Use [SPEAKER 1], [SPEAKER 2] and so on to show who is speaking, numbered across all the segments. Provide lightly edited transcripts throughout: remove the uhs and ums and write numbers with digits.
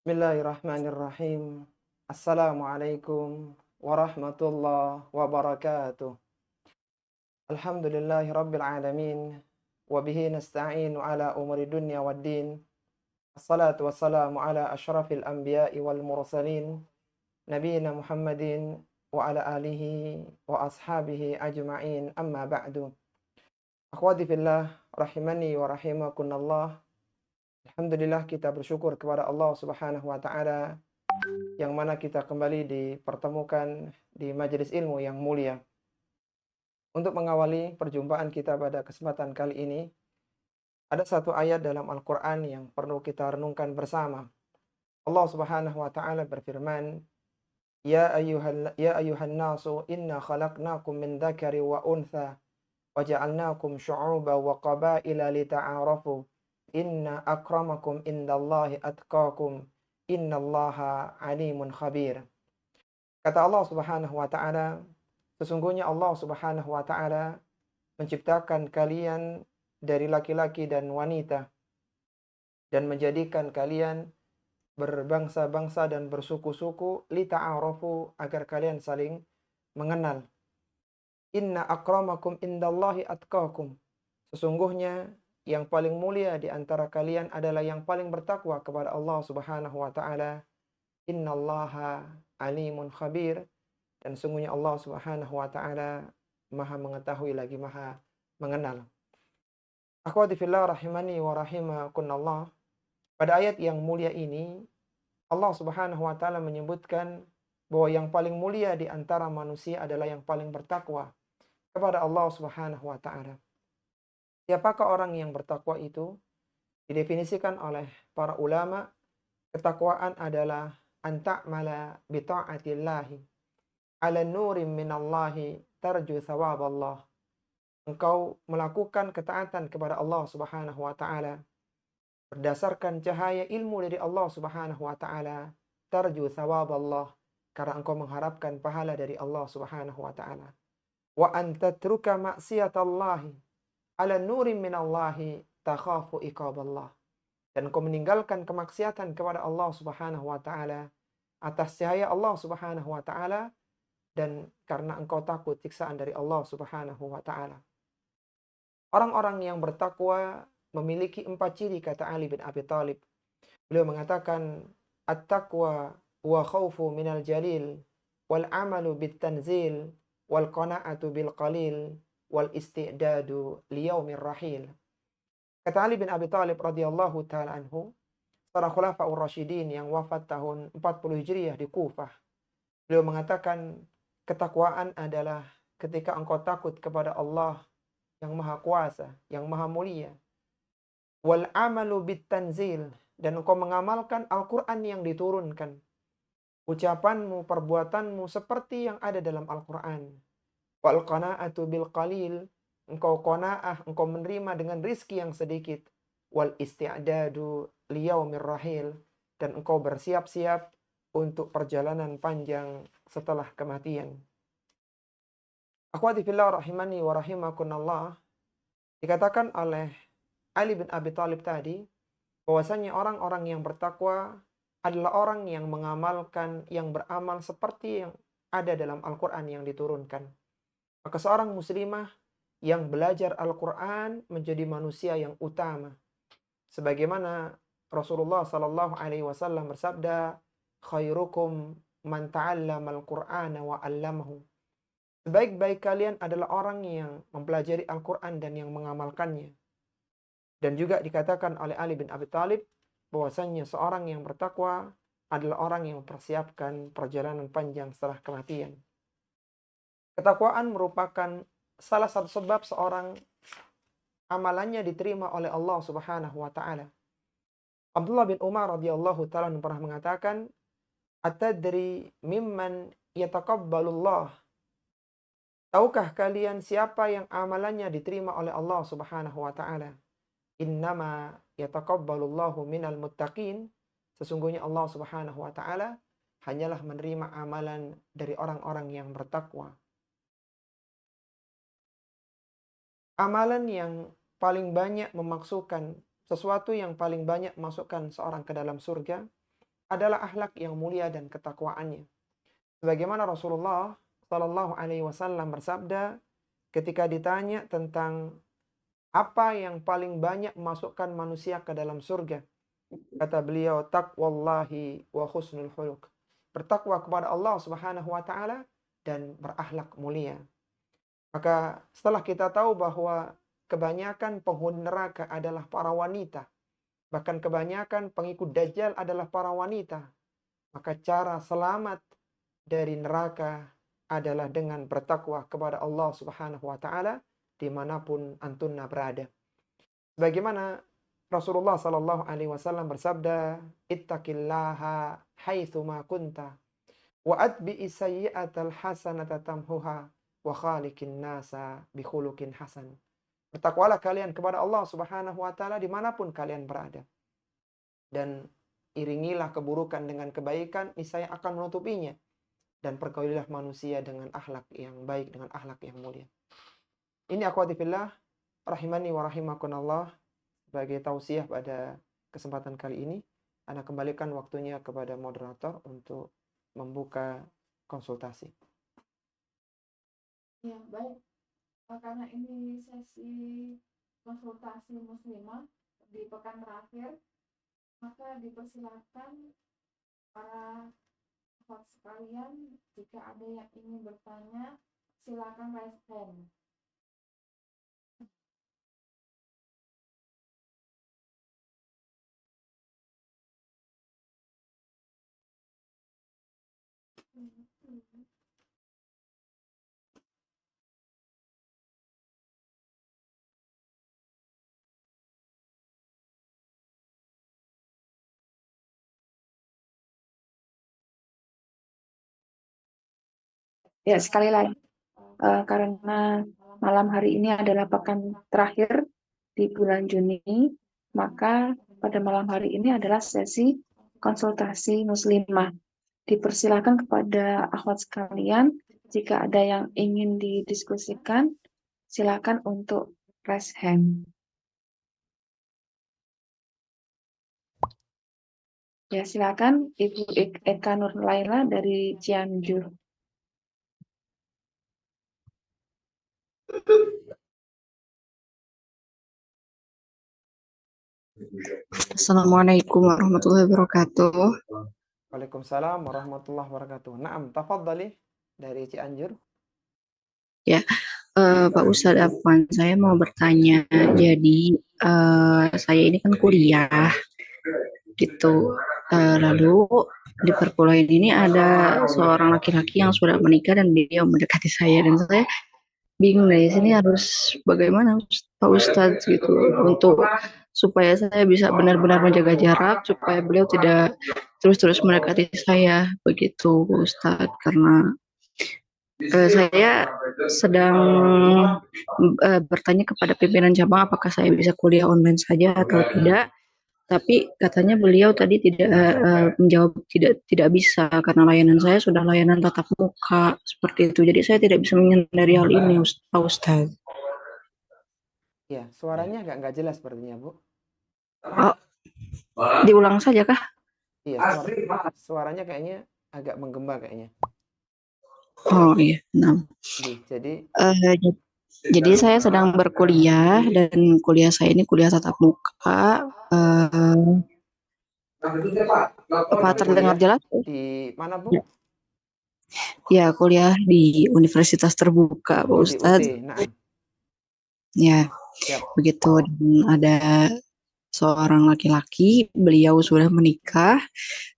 [SPEAKER 1] Bismillahirrahmanirrahim. Assalamualaikum warahmatullahi wabarakatuh. Alhamdulillahi rabbil alamin. Wabihi nasta'inu ala umuri dunya waddin. Assalatu wassalamu ala ashrafil anbiya'i wal mursalin. Nabiina Muhammadin wa ala alihi wa ashabihi ajma'in amma ba'du. Akhwati fillah, rahimani wa rahimakunallah. Alhamdulillah kita bersyukur kepada Allah Subhanahu wa taala yang mana kita kembali dipertemukan di majelis ilmu yang mulia. Untuk mengawali perjumpaan kita pada kesempatan kali ini, ada satu ayat dalam Al-Quran yang perlu kita renungkan bersama. Allah Subhanahu wa taala berfirman, Ya ayuhan nasu inna khalaqnakum min dzakari wa untha wa ja'alnakum syu'uban wa qabaila lita'arafu. Inna akramakum indallahi atqakum. Innallaha alimun khabir. Kata Allah Subhanahu wa taala, sesungguhnya Allah Subhanahu wa taala menciptakan kalian dari laki-laki dan wanita dan menjadikan kalian berbangsa-bangsa dan bersuku-suku lita'arafu agar kalian saling mengenal. Inna akramakum indallahi atqakum. Sesungguhnya yang paling mulia di antara kalian adalah yang paling bertakwa kepada Allah Subhanahu wa taala. Innallaha alimun khabir. Dan sungguhnya Allah Subhanahu wa taala Maha mengetahui lagi Maha mengenal. Akhwati fillah rahimani wa rahimakunallah. Pada ayat yang mulia ini Allah Subhanahu wa taala menyebutkan bahwa yang paling mulia di antara manusia adalah yang paling bertakwa kepada Allah Subhanahu wa taala. Siapakah orang yang bertakwa itu? Didefinisikan oleh para ulama, ketakwaan adalah anta'mala bi ta'atillahi ala nurim minallahi tarju thawaballah. Engkau melakukan ketaatan kepada Allah Subhanahu wa taala berdasarkan cahaya ilmu dari Allah Subhanahu wa taala, tarju thawaballah, karena engkau mengharapkan pahala dari Allah Subhanahu wa taala. Wa antatruka maksiyatallahi ala nurim minallahi takhafu iqaballah. Dan engkau meninggalkan kemaksiatan kepada Allah Subhanahu wa taala atas cahaya Allah Subhanahu wa taala dan karena engkau takut siksaan dari Allah Subhanahu wa taala. Orang-orang yang bertakwa memiliki 4 ciri, kata Ali bin Abi Thalib. Beliau mengatakan, at-taqwa wa khaufu minal jalil wal amalu bit tanzil wal qana'atu bil qalil wal isti'dadu liyaumir rahil. Kata Ali bin Abi Thalib radhiyallahu taala anhu, para khulafaur rasyidin yang wafat tahun 40 Hijriah di Kufah. Beliau mengatakan, ketakwaan adalah ketika engkau takut kepada Allah yang maha kuasa, yang maha mulia. Wal amalu bit tanzil, dan engkau mengamalkan Al-Quran yang diturunkan. Ucapanmu, perbuatanmu seperti yang ada dalam Al-Quran. Wal qana'atu bil qalil, engkau qanaah, engkau menerima dengan rizki yang sedikit. Wal isti'dadu liyaumir rahil, dan engkau bersiap-siap untuk perjalanan panjang setelah kematian. Akhwati fillah rahimani wa rahimakunallah, dikatakan oleh Ali bin Abi Thalib tadi bahwasanya orang-orang yang bertakwa adalah orang yang mengamalkan, yang beramal seperti yang ada dalam Al-Quran yang diturunkan. Maka seorang muslimah yang belajar Al-Quran menjadi manusia yang utama. Sebagaimana Rasulullah Sallallahu Alaihi Wasallam bersabda, khairukum man ta'allama al-Qur'ana wa 'allamahu. Sebaik-baik kalian adalah orang yang mempelajari Al-Quran dan yang mengamalkannya. Dan juga dikatakan oleh Ali bin Abi Thalib bahwasanya seorang yang bertakwa adalah orang yang mempersiapkan perjalanan panjang setelah kematian. Ketakwaan merupakan salah satu sebab seorang amalannya diterima oleh Allah Subhanahu wa taala. Abdullah bin Umar radhiyallahu taala pernah mengatakan, "Atadri mimman yataqabbalullah?" Tahukah kalian siapa yang amalannya diterima oleh Allah Subhanahu wa taala? Innama yataqabbalullahu minal muttaqin. Sesungguhnya Allah Subhanahu wa taala hanyalah menerima amalan dari orang-orang yang bertakwa. Amalan yang paling banyak memasukkan, sesuatu yang paling banyak memasukkan seorang ke dalam surga adalah akhlak yang mulia dan ketakwaannya. Sebagaimana Rasulullah Shallallahu Alaihi Wasallam bersabda ketika ditanya tentang apa yang paling banyak memasukkan manusia ke dalam surga, kata beliau, taqwallahi wa husnul khuluq. Bertakwa kepada Allah Subhanahu wa taala dan berakhlak mulia. Maka setelah kita tahu bahwa kebanyakan penghuni neraka adalah para wanita, bahkan kebanyakan pengikut Dajjal adalah para wanita, maka cara selamat dari neraka adalah dengan bertakwa kepada Allah Subhanahu wa taala dimanapun antunna berada. Bagaimana Rasulullah Sallallahu Alaihi Wasallam bersabda, ittaqillaha haitsuma kunta wa atbi'i sayyi'atal hasanata tamhuha wa khaliqin nasa bi khuluqin hasan. Bertakwalah kalian kepada Allah Subhanahu wa taala dimanapun kalian berada, dan iringilah keburukan dengan kebaikan, niscaya akan menutupinya, dan pergaulilah manusia dengan akhlak yang baik, dengan akhlak yang mulia. Ini akhwati fillah rahimani wa rahimakumullah, sebagai tausiah pada kesempatan kali ini, Ana kembalikan waktunya kepada moderator untuk membuka konsultasi.
[SPEAKER 2] Ya, baik. Karena ini sesi konsultasi muslimah di pekan terakhir, maka dipersilakan para akhwat sekalian, jika ada yang ingin bertanya, silakan raise hand.
[SPEAKER 3] Ya, sekali lagi, karena malam hari ini adalah pekan terakhir di bulan Juni, maka pada malam hari ini adalah sesi konsultasi muslimah. Dipersilakan kepada akhwat sekalian, jika ada yang ingin didiskusikan, silakan untuk raise hand. Ya, silakan Ibu Eka Nur Laila dari Cianjur.
[SPEAKER 4] Assalamualaikum warahmatullahi wabarakatuh.
[SPEAKER 1] Waalaikumsalam warahmatullahi wabarakatuh. Naam, tafadhali dari Cianjur.
[SPEAKER 4] Ya, Pak Ustadz Afwan, saya mau bertanya. Jadi saya ini kan kuliah gitu. Lalu di perkuliahan ini ada seorang laki-laki yang sudah menikah dan dia mendekati saya, dan saya bingung dari sini harus bagaimana Pak Ustadz gitu untuk supaya saya bisa benar-benar menjaga jarak supaya beliau tidak terus-terus mendekati saya begitu Pak Ustadz, karena saya sedang bertanya kepada pimpinan cabang apakah saya bisa kuliah online saja atau tidak. Tapi katanya beliau tadi tidak menjawab tidak bisa karena layanan saya sudah layanan tatap muka seperti itu. Jadi saya tidak bisa menghindari hal ini, Pak Ustadz.
[SPEAKER 1] Ya, suaranya nggak jelas sepertinya, Bu.
[SPEAKER 4] Oh, diulang saja kah?
[SPEAKER 1] Iya, suaranya kayaknya agak menggema kayaknya.
[SPEAKER 4] Oh iya, nah.
[SPEAKER 1] Jadi
[SPEAKER 4] Jadi saya sedang berkuliah dan kuliah saya ini kuliah tatap muka. Apa terdengar jelas?
[SPEAKER 1] Di mana, Bu?
[SPEAKER 4] Ya, kuliah di Universitas Terbuka, Pak Ustadz.
[SPEAKER 1] Di UT, nah.
[SPEAKER 4] Ya, begitu. Dan ada seorang laki-laki, beliau sudah menikah,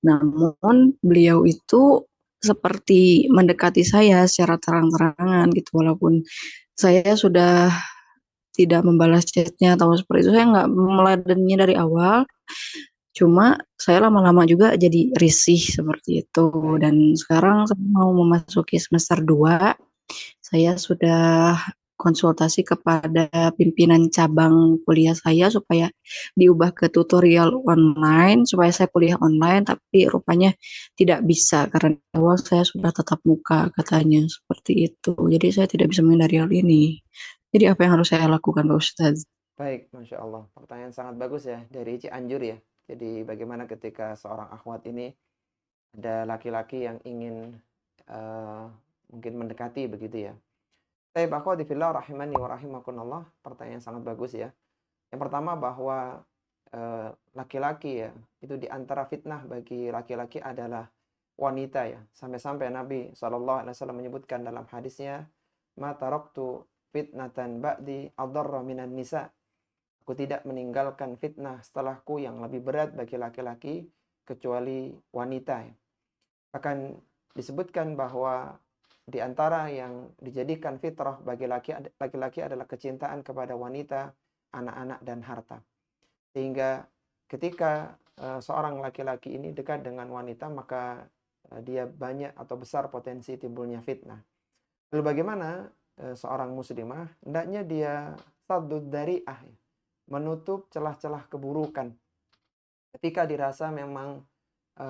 [SPEAKER 4] namun beliau itu seperti mendekati saya secara terang-terangan gitu, walaupun saya sudah tidak membalas chatnya atau seperti itu, saya nggak meladennya dari awal. Cuma saya lama-lama juga jadi risih seperti itu. Dan sekarang saya mau memasuki semester 2. Saya sudah konsultasi kepada pimpinan cabang kuliah saya supaya diubah ke tutorial online, supaya saya kuliah online, tapi rupanya tidak bisa karena awal saya sudah tatap muka katanya seperti itu. Jadi saya tidak bisa menghindari hal ini. Jadi apa yang harus saya lakukan, Pak Ustadz?
[SPEAKER 1] Baik, Masya Allah. Pertanyaan sangat bagus ya dari Cianjur ya. Jadi bagaimana ketika seorang akhwat ini ada laki-laki yang ingin mungkin mendekati begitu ya. Baik, akhwati fillah rahimani wa rahimakumullah, pertanyaan sangat bagus ya. Yang pertama bahwa laki-laki ya, itu di antara fitnah bagi laki-laki adalah wanita ya. Sampai-sampai Nabi SAW menyebutkan dalam hadisnya, ma taraktu fitnatan ba'di adarra minan nisa. Aku tidak meninggalkan fitnah setelahku yang lebih berat bagi laki-laki kecuali wanita ya. Akan disebutkan bahwa di antara yang dijadikan fitrah bagi laki-laki adalah kecintaan kepada wanita, anak-anak, dan harta. Sehingga ketika seorang laki-laki ini dekat dengan wanita, maka dia banyak atau besar potensi timbulnya fitnah. Lalu bagaimana seorang muslimah? Hendaknya dia saddud dari'ah, menutup celah-celah keburukan. Ketika dirasa memang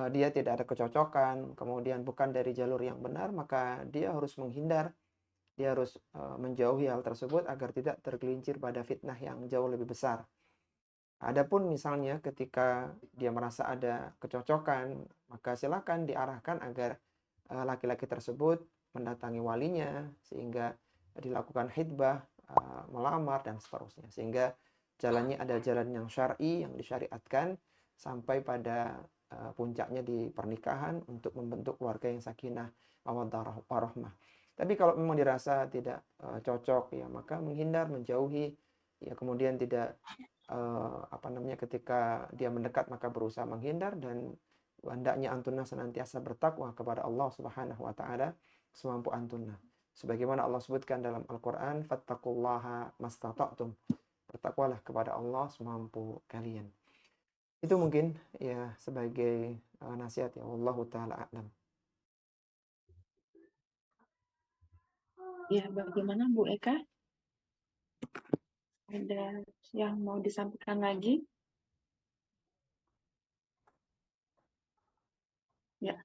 [SPEAKER 1] dia tidak ada kecocokan, kemudian bukan dari jalur yang benar, maka dia harus menghindar, dia harus menjauhi hal tersebut agar tidak tergelincir pada fitnah yang jauh lebih besar. Adapun misalnya ketika dia merasa ada kecocokan, maka silakan diarahkan agar laki-laki tersebut mendatangi walinya, sehingga dilakukan khitbah, melamar, dan seterusnya. Sehingga jalannya ada jalan yang syar'i, yang disyariatkan, sampai pada puncaknya di pernikahan untuk membentuk keluarga yang sakinah, mawaddah, warahmah. Tapi kalau memang dirasa tidak cocok, ya maka menghindar, menjauhi, ya kemudian tidak ketika dia mendekat maka berusaha menghindar, dan hendaknya antunna senantiasa bertakwa kepada Allah Subhanahu wa taala semampu antunna. Sebagaimana Allah sebutkan dalam Al-Qur'an, fattaqullaha mastata'tum. Bertakwalah kepada Allah semampu kalian. Itu mungkin ya sebagai nasihat ya, wallahu taala a'lam.
[SPEAKER 3] Ya, bagaimana Bu Eka? Ada yang mau disampaikan lagi? Ya,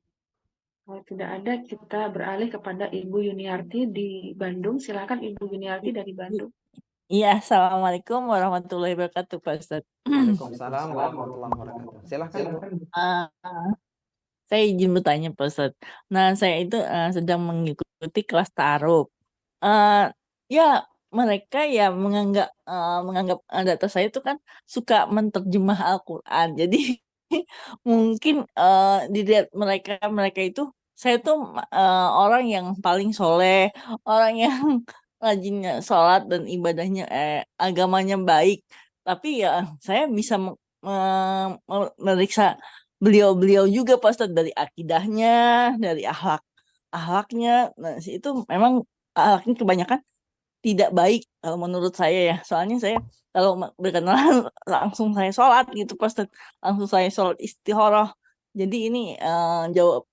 [SPEAKER 3] kalau tidak ada, kita beralih kepada Ibu Yuniarti di Bandung. Silakan Ibu Yuniarti dari Bandung.
[SPEAKER 5] Iya, assalamualaikum warahmatullahi wabarakatuh, Pak Ustadz.
[SPEAKER 1] Waalaikumsalam warahmatullahi wabarakatuh. Silahkan Bu.
[SPEAKER 5] Saya izin bertanya, Pak Ustadz. Nah, saya itu sedang mengikuti kelas ta'aruf. Ya, mereka ya menganggap data saya itu kan suka menterjemah Al-Quran. Jadi mungkin dilihat mereka itu saya tuh orang yang paling soleh, orang yang rajinnya sholat dan ibadahnya agamanya baik. Tapi ya saya bisa meriksa beliau-beliau juga, Pak Ustadz, dari akidahnya, dari akhlaknya. Nah, itu memang akhlaknya kebanyakan tidak baik kalau menurut saya ya. Soalnya saya kalau berkenalan langsung saya sholat gitu, Pak Ustadz. Langsung saya sholat istikharah. Jadi ini jawab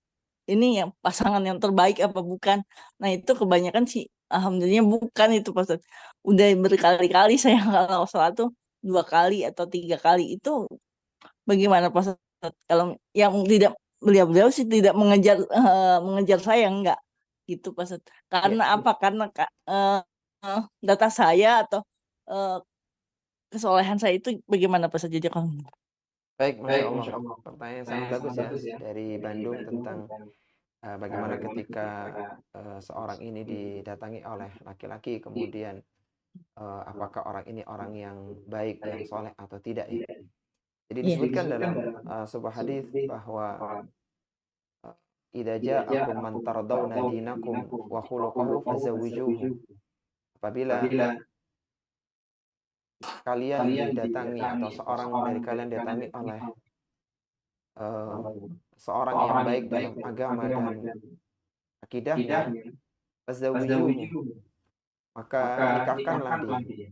[SPEAKER 5] ini yang pasangan yang terbaik apa bukan. Nah itu kebanyakan sih alhamdulillah bukan itu, Pak Ustadz. Udah berkali-kali saya kalau sholat tuh 2 kali atau 3 kali. Itu bagaimana, Pak Ustadz? Kalau yang tidak, beliau-beliau sih tidak mengejar saya, enggak gitu, Pak Ustadz. Karena apa? Karena data saya atau kesolehan saya itu bagaimana, Pak Ustadz? Jadi kalau
[SPEAKER 1] Baik, Masya Allah. Pertanyaan yang sangat bagus ya dari Bandung tentang bagaimana ketika seorang ini didatangi oleh laki-laki, kemudian apakah orang ini orang yang baik, yang soleh atau tidak ya. Jadi disebutkan dalam sebuah hadis bahwa idza ja'akum man tardawna dinakum wa khuluquhu fazawwijuhu. Apabila kalian didatangi atau seorang dari kalian didatangi oleh seorang yang baik dalam agama dan akidahnya, fazawwijuhu, maka nikahkanlah dia.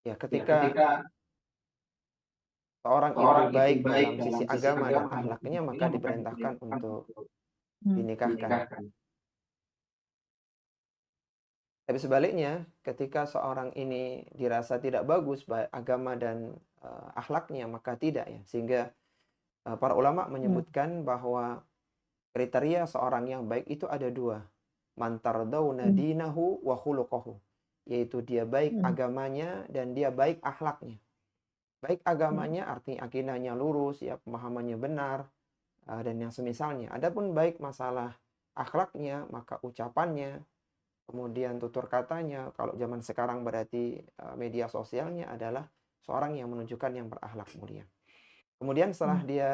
[SPEAKER 1] Ya, ketika seorang itu baik dalam sisi agama dan akhlaknya, maka diperintahkan untuk dinikahkan. Tapi sebaliknya, ketika seorang ini dirasa tidak bagus baik agama dan akhlaknya, maka tidak ya. Sehingga para ulama menyebutkan bahwa kriteria seorang yang baik itu ada 2. Man tardawna dinahu wa khuluquhu. yaitu dia baik agamanya dan dia baik akhlaknya. Baik agamanya artinya akidahnya lurus, ya pemahamannya benar, dan yang semisalnya. Adapun baik masalah akhlaknya, maka ucapannya, kemudian tutur katanya, kalau zaman sekarang berarti media sosialnya adalah seorang yang menunjukkan yang berakhlak mulia. Kemudian setelah dia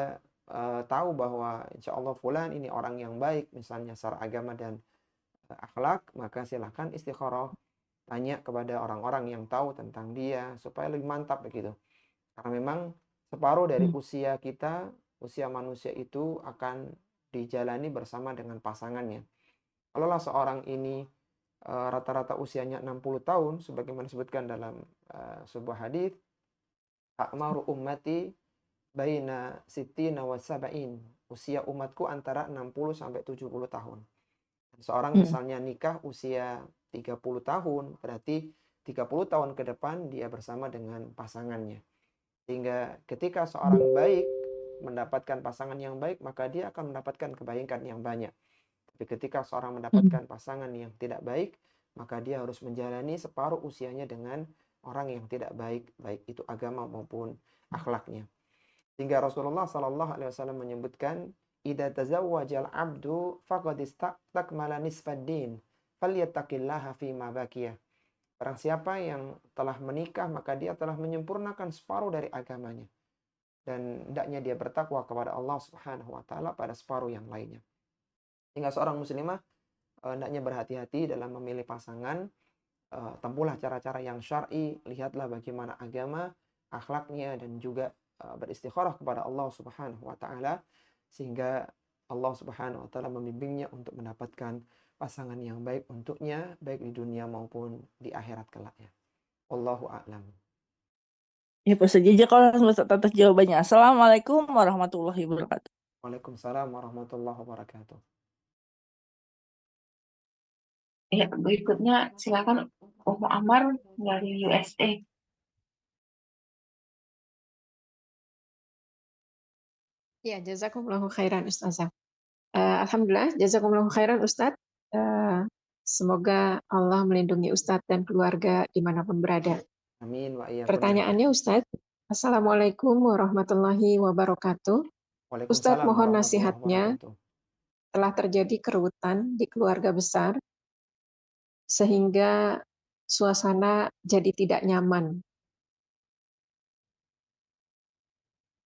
[SPEAKER 1] tahu bahwa insya Allah fulan ini orang yang baik, misalnya secara agama dan akhlak, maka silahkan istikharah, tanya kepada orang-orang yang tahu tentang dia supaya lebih mantap begitu. Karena memang separuh dari usia kita, usia manusia itu akan dijalani bersama dengan pasangannya. Kalaulah seorang ini rata-rata usianya 60 tahun, sebagaimana disebutkan dalam sebuah hadis, a'maru ummati baina sittina wa sab'in. Usia umatku antara 60 sampai 70 tahun. Seorang misalnya nikah usia 30 tahun, berarti 30 tahun ke depan dia bersama dengan pasangannya. Sehingga ketika seorang baik mendapatkan pasangan yang baik, maka dia akan mendapatkan kebaikan yang banyak. Tapi ketika seorang mendapatkan pasangan yang tidak baik, maka dia harus menjalani separuh usianya dengan orang yang tidak baik, baik itu agama maupun akhlaknya. Sehingga Rasulullah SAW menyebutkan, "Idza tazawwajal 'abdu faqad istakmala nisfad din, falyattaqillaha fima baqiya." Barang siapa yang telah menikah, maka dia telah menyempurnakan separuh dari agamanya. Dan hendaknya dia bertakwa kepada Allah Subhanahu wa taala pada separuh yang lainnya. Sehingga seorang muslimah hendaknya berhati-hati dalam memilih pasangan. Tempuhlah cara-cara yang syar'i, lihatlah bagaimana agama, akhlaknya, dan juga beristikharah kepada Allah Subhanahu wa taala sehingga Allah Subhanahu wa taala membimbingnya untuk mendapatkan pasangan yang baik untuknya, baik di dunia maupun di akhirat kelak ya. Wallahu a'lam.
[SPEAKER 5] Ya, Pak Ustadz, aja kalau atas jawabannya. Assalamualaikum warahmatullahi wabarakatuh.
[SPEAKER 1] Waalaikumsalam warahmatullahi wabarakatuh.
[SPEAKER 3] Ya, berikutnya silakan Ummu Amar dari USA.
[SPEAKER 6] Ya, jazakumullahu khairan Ustazah. Alhamdulillah, jazakumullahu khairan Ustadz. Semoga Allah melindungi Ustadz dan keluarga dimanapun berada.
[SPEAKER 1] Amin wa iyyakum.
[SPEAKER 6] Pertanyaannya Ustadz, Assalamualaikum warahmatullahi wabarakatuh. Ustadz mohon nasihatnya, telah terjadi kerutan di keluarga besar sehingga suasana jadi tidak nyaman.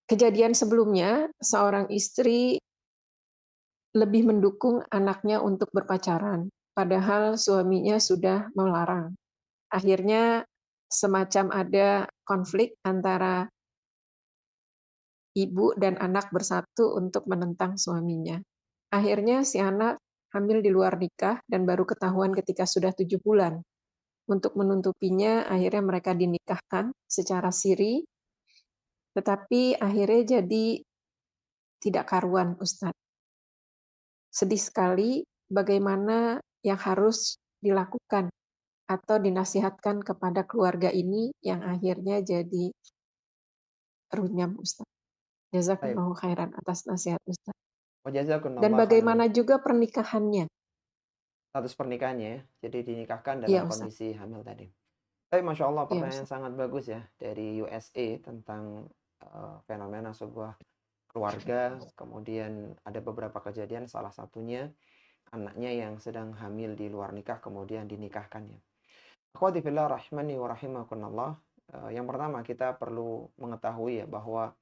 [SPEAKER 6] Kejadian sebelumnya, seorang istri lebih mendukung anaknya untuk berpacaran, padahal suaminya sudah melarang. Akhirnya semacam ada konflik antara ibu dan anak bersatu untuk menentang suaminya. Akhirnya si anak hamil di luar nikah dan baru ketahuan ketika sudah 7 bulan. Untuk menutupinya, akhirnya mereka dinikahkan secara siri, tetapi akhirnya jadi tidak karuan, Ustadz. Sedih sekali bagaimana yang harus dilakukan atau dinasihatkan kepada keluarga ini yang akhirnya jadi runyam, Ustadz. Jazakumullahu khairan atas nasihat Ustadz. Dan bagaimana juga pernikahannya?
[SPEAKER 1] Status pernikahannya ya, jadi dinikahkan dalam kondisi hamil tadi. Tapi Masya Allah, pertanyaan sangat bagus ya dari USA tentang fenomena sebuah keluarga, kemudian ada beberapa kejadian, salah satunya anaknya yang sedang hamil di luar nikah kemudian dinikahkannya. Akhwati fillah rahimani wa rahimakumullah. Yang pertama kita perlu mengetahui ya bahwa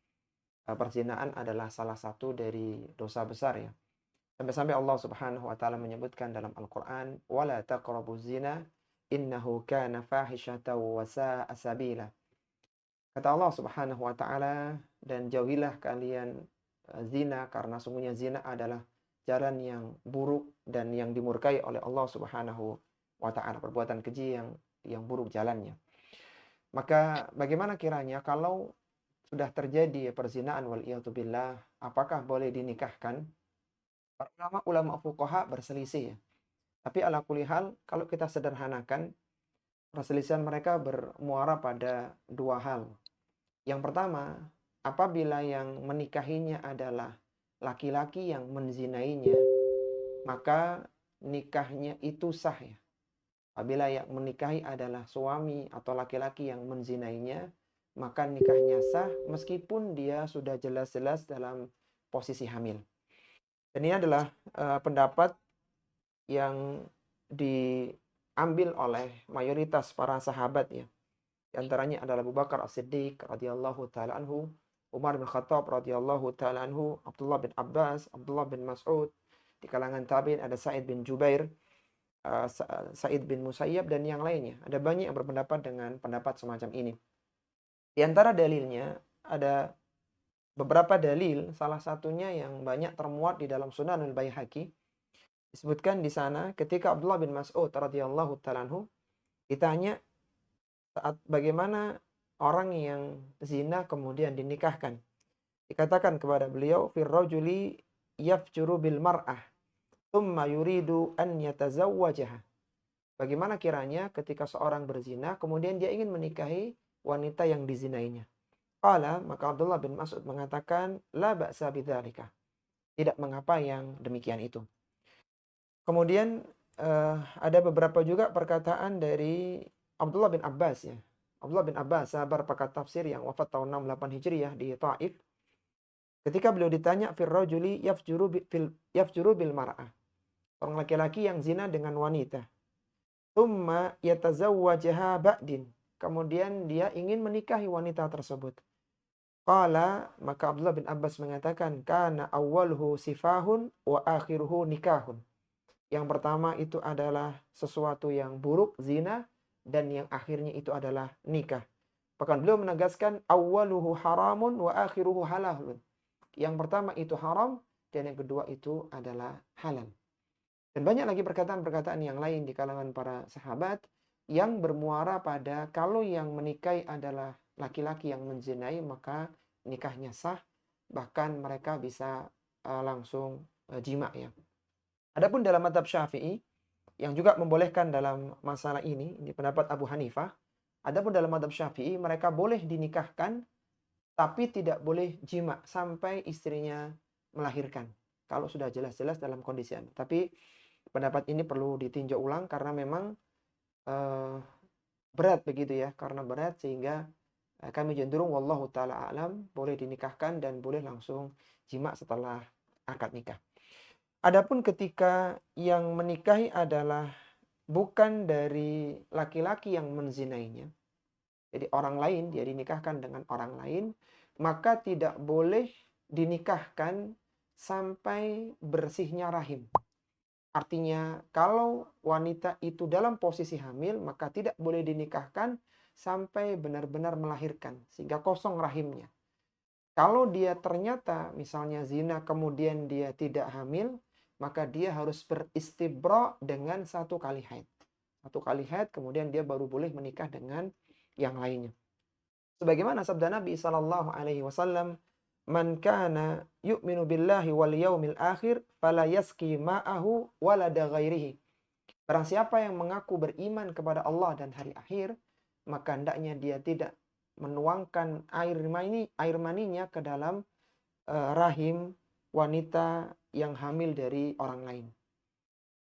[SPEAKER 1] perzinaan adalah salah satu dari dosa besar ya. Sampai-sampai Allah Subhanahu wa taala menyebutkan dalam Al-Qur'an, "Wala taqrabuz zina innahu kana fahishatan wa sa'a sabila." Kata Allah Subhanahu wa taala, dan jauhilah kalian zina karena sungguhnya zina adalah jalan yang buruk dan yang dimurkai oleh Allah Subhanahu wa taala, perbuatan keji yang buruk jalannya. Maka bagaimana kiranya kalau sudah terjadi perzinaan wal iyadzubillah, apakah boleh dinikahkan? Para ulama fuqaha berselisih ya. Tapi ala kulli hal, kalau kita sederhanakan, perselisihan mereka bermuara pada dua hal. Yang pertama, apabila yang menikahinya adalah laki-laki yang menzinainya, maka nikahnya itu sah ya. Apabila yang menikahi adalah suami atau laki-laki yang menzinainya, maka nikahnya sah meskipun dia sudah jelas-jelas dalam posisi hamil. Dan ini adalah pendapat yang diambil oleh mayoritas para sahabat ya. Di antaranya adalah Abu Bakar As-Siddiq radhiyallahu taala anhu, Umar bin Khattab radhiyallahu taala anhu, Abdullah bin Abbas, Abdullah bin Mas'ud. Di kalangan tabi'in ada Sa'id bin Jubair, Sa'id bin Musayyab dan yang lainnya. Ada banyak yang berpendapat dengan pendapat semacam ini. Di antara dalilnya ada beberapa dalil, salah satunya yang banyak termuat di dalam Sunan Al-Baihaqi. Disebutkan di sana ketika Abdullah bin Mas'ud radhiyallahu taala anhu ditanya saat bagaimana orang yang zina kemudian dinikahkan. Dikatakan kepada beliau, fir rajuli yafjuru bil mar'ah thumma yuridu an yatazawwajaha. Bagaimana kiranya ketika seorang berzina kemudian dia ingin menikahi wanita yang dizinainya. Qala, maka Abdullah bin Mas'ud mengatakan, la ba'sa bidzalika. Tidak mengapa yang demikian itu. Kemudian ada beberapa juga perkataan dari Abdullah bin Abbas ya. Abdullah bin Abbas, sahabat pakar tafsir yang wafat tahun 68 Hijriah di Taif. Ketika beliau ditanya fir rajuli yafjuru bil mar'ah. Orang laki-laki yang zina dengan wanita. Tsumma yatazawwajaha ba'din. Kemudian dia ingin menikahi wanita tersebut. Qala, maka Abdullah bin Abbas mengatakan, kana awwaluhu sifahun wa akhiruhu nikahun. Yang pertama itu adalah sesuatu yang buruk, zina, dan yang akhirnya itu adalah nikah. Bahkan beliau menegaskan, awwaluhu haramun wa akhiruhu halalun. Yang pertama itu haram, dan yang kedua itu adalah halal. Dan banyak lagi perkataan-perkataan yang lain di kalangan para sahabat yang bermuara pada kalau yang menikahi adalah laki-laki yang menzinai, maka nikahnya sah, bahkan mereka bisa langsung jima ya. Adapun dalam mazhab Syafi'i yang juga membolehkan dalam masalah ini pendapat Abu Hanifah. Adapun dalam mazhab Syafi'i mereka boleh dinikahkan tapi tidak boleh jima sampai istrinya melahirkan. Kalau sudah jelas-jelas dalam kondisi hamil. Tapi pendapat ini perlu ditinjau ulang karena memang berat begitu ya, karena berat sehingga kami cenderung wallahu taala alam boleh dinikahkan dan boleh langsung jima setelah akad nikah. Adapun ketika yang menikahi adalah bukan dari laki-laki yang menzinainya, jadi orang lain, dia dinikahkan dengan orang lain, maka tidak boleh dinikahkan sampai bersihnya rahim. Artinya kalau wanita itu dalam posisi hamil, maka tidak boleh dinikahkan sampai benar-benar melahirkan, sehingga kosong rahimnya. Kalau dia ternyata misalnya zina kemudian dia tidak hamil, maka dia harus beristibra dengan 1 kali haid. 1 kali haid, kemudian dia baru boleh menikah dengan yang lainnya. Sebagaimana sabda Nabi SAW, man kana yu'minu billahi wal yaumil akhir fala yaski ma'ahu walada ghairihi. Barang siapa yang mengaku beriman kepada Allah dan hari akhir, maka hendaknya dia tidak menuangkan air maninya ke dalam rahim wanita yang hamil dari orang lain.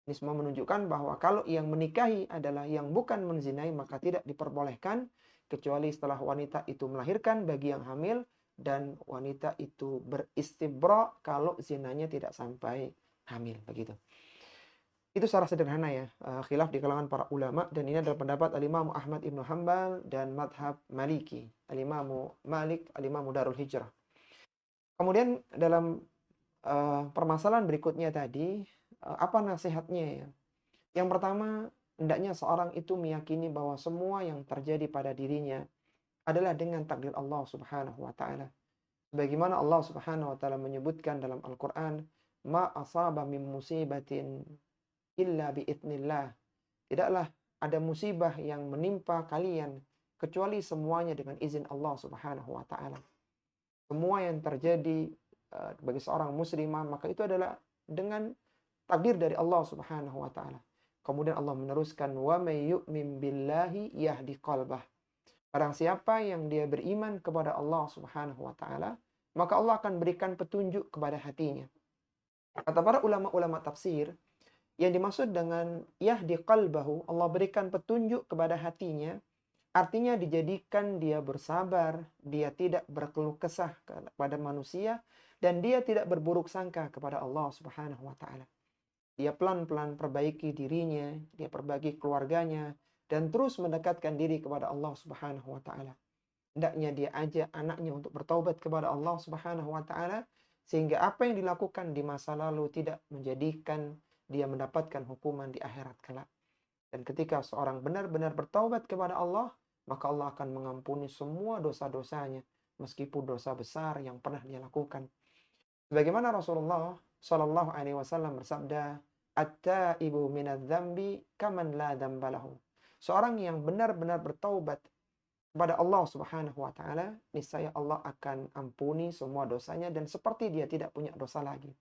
[SPEAKER 1] Ini semua menunjukkan bahwa kalau yang menikahi adalah yang bukan menzinai, maka tidak diperbolehkan kecuali setelah wanita itu melahirkan bagi yang hamil dan wanita itu beristibra kalau zinanya tidak sampai hamil begitu. Itu secara sederhana ya, khilaf di kalangan para ulama, dan ini adalah pendapat Al-Imam Ahmad Ibn Hanbal dan madhab Maliki, Al-Imam Malik, Al-Imam Darul Hijrah. Kemudian dalam permasalahan berikutnya tadi, apa nasihatnya ya? Yang pertama, hendaknya seorang itu meyakini bahwa semua yang terjadi pada dirinya adalah dengan takdir Allah Subhanahu wa taala. Sebagaimana Allah Subhanahu wa taala menyebutkan dalam Al-Qur'an, ma asaba min musibatin illa biidznillah. Tidaklah ada musibah yang menimpa kalian kecuali semuanya dengan izin Allah Subhanahu wa taala. Semua yang terjadi bagi seorang muslimah maka itu adalah dengan takdir dari Allah Subhanahu wa taala. Kemudian Allah meneruskan, wa may yu'min billahi yahdi qalbah. Barang siapa yang dia beriman kepada Allah Subhanahu wa taala, maka Allah akan berikan petunjuk kepada hatinya. Kata para ulama-ulama tafsir, Yang dimaksud dengan yahdi qalbahu, Allah berikan petunjuk kepada hatinya, artinya dijadikan dia bersabar, dia tidak berkeluh kesah kepada manusia, dan dia tidak berburuk sangka kepada Allah Subhanahu wa taala. Dia pelan-pelan perbaiki dirinya, dia perbaiki keluarganya, dan terus mendekatkan diri kepada Allah Subhanahu wa taala. Hendaknya dia ajak anaknya untuk bertaubat kepada Allah Subhanahu wa taala, sehingga apa yang dilakukan di masa lalu tidak menjadikan dia mendapatkan hukuman di akhirat kelak. Dan ketika seorang benar-benar bertaubat kepada Allah, maka Allah akan mengampuni semua dosa-dosanya, meskipun dosa besar yang pernah dia lakukan. Sebagaimana Rasulullah Shallallahu Alaihi Wasallam bersabda, "At-taibu minadz-dzambi kaman la dzamba lahu." Seorang yang benar-benar bertaubat kepada Allah Subhanahu wa taala, niscaya Allah akan ampuni semua dosanya dan seperti dia tidak punya dosa lagi.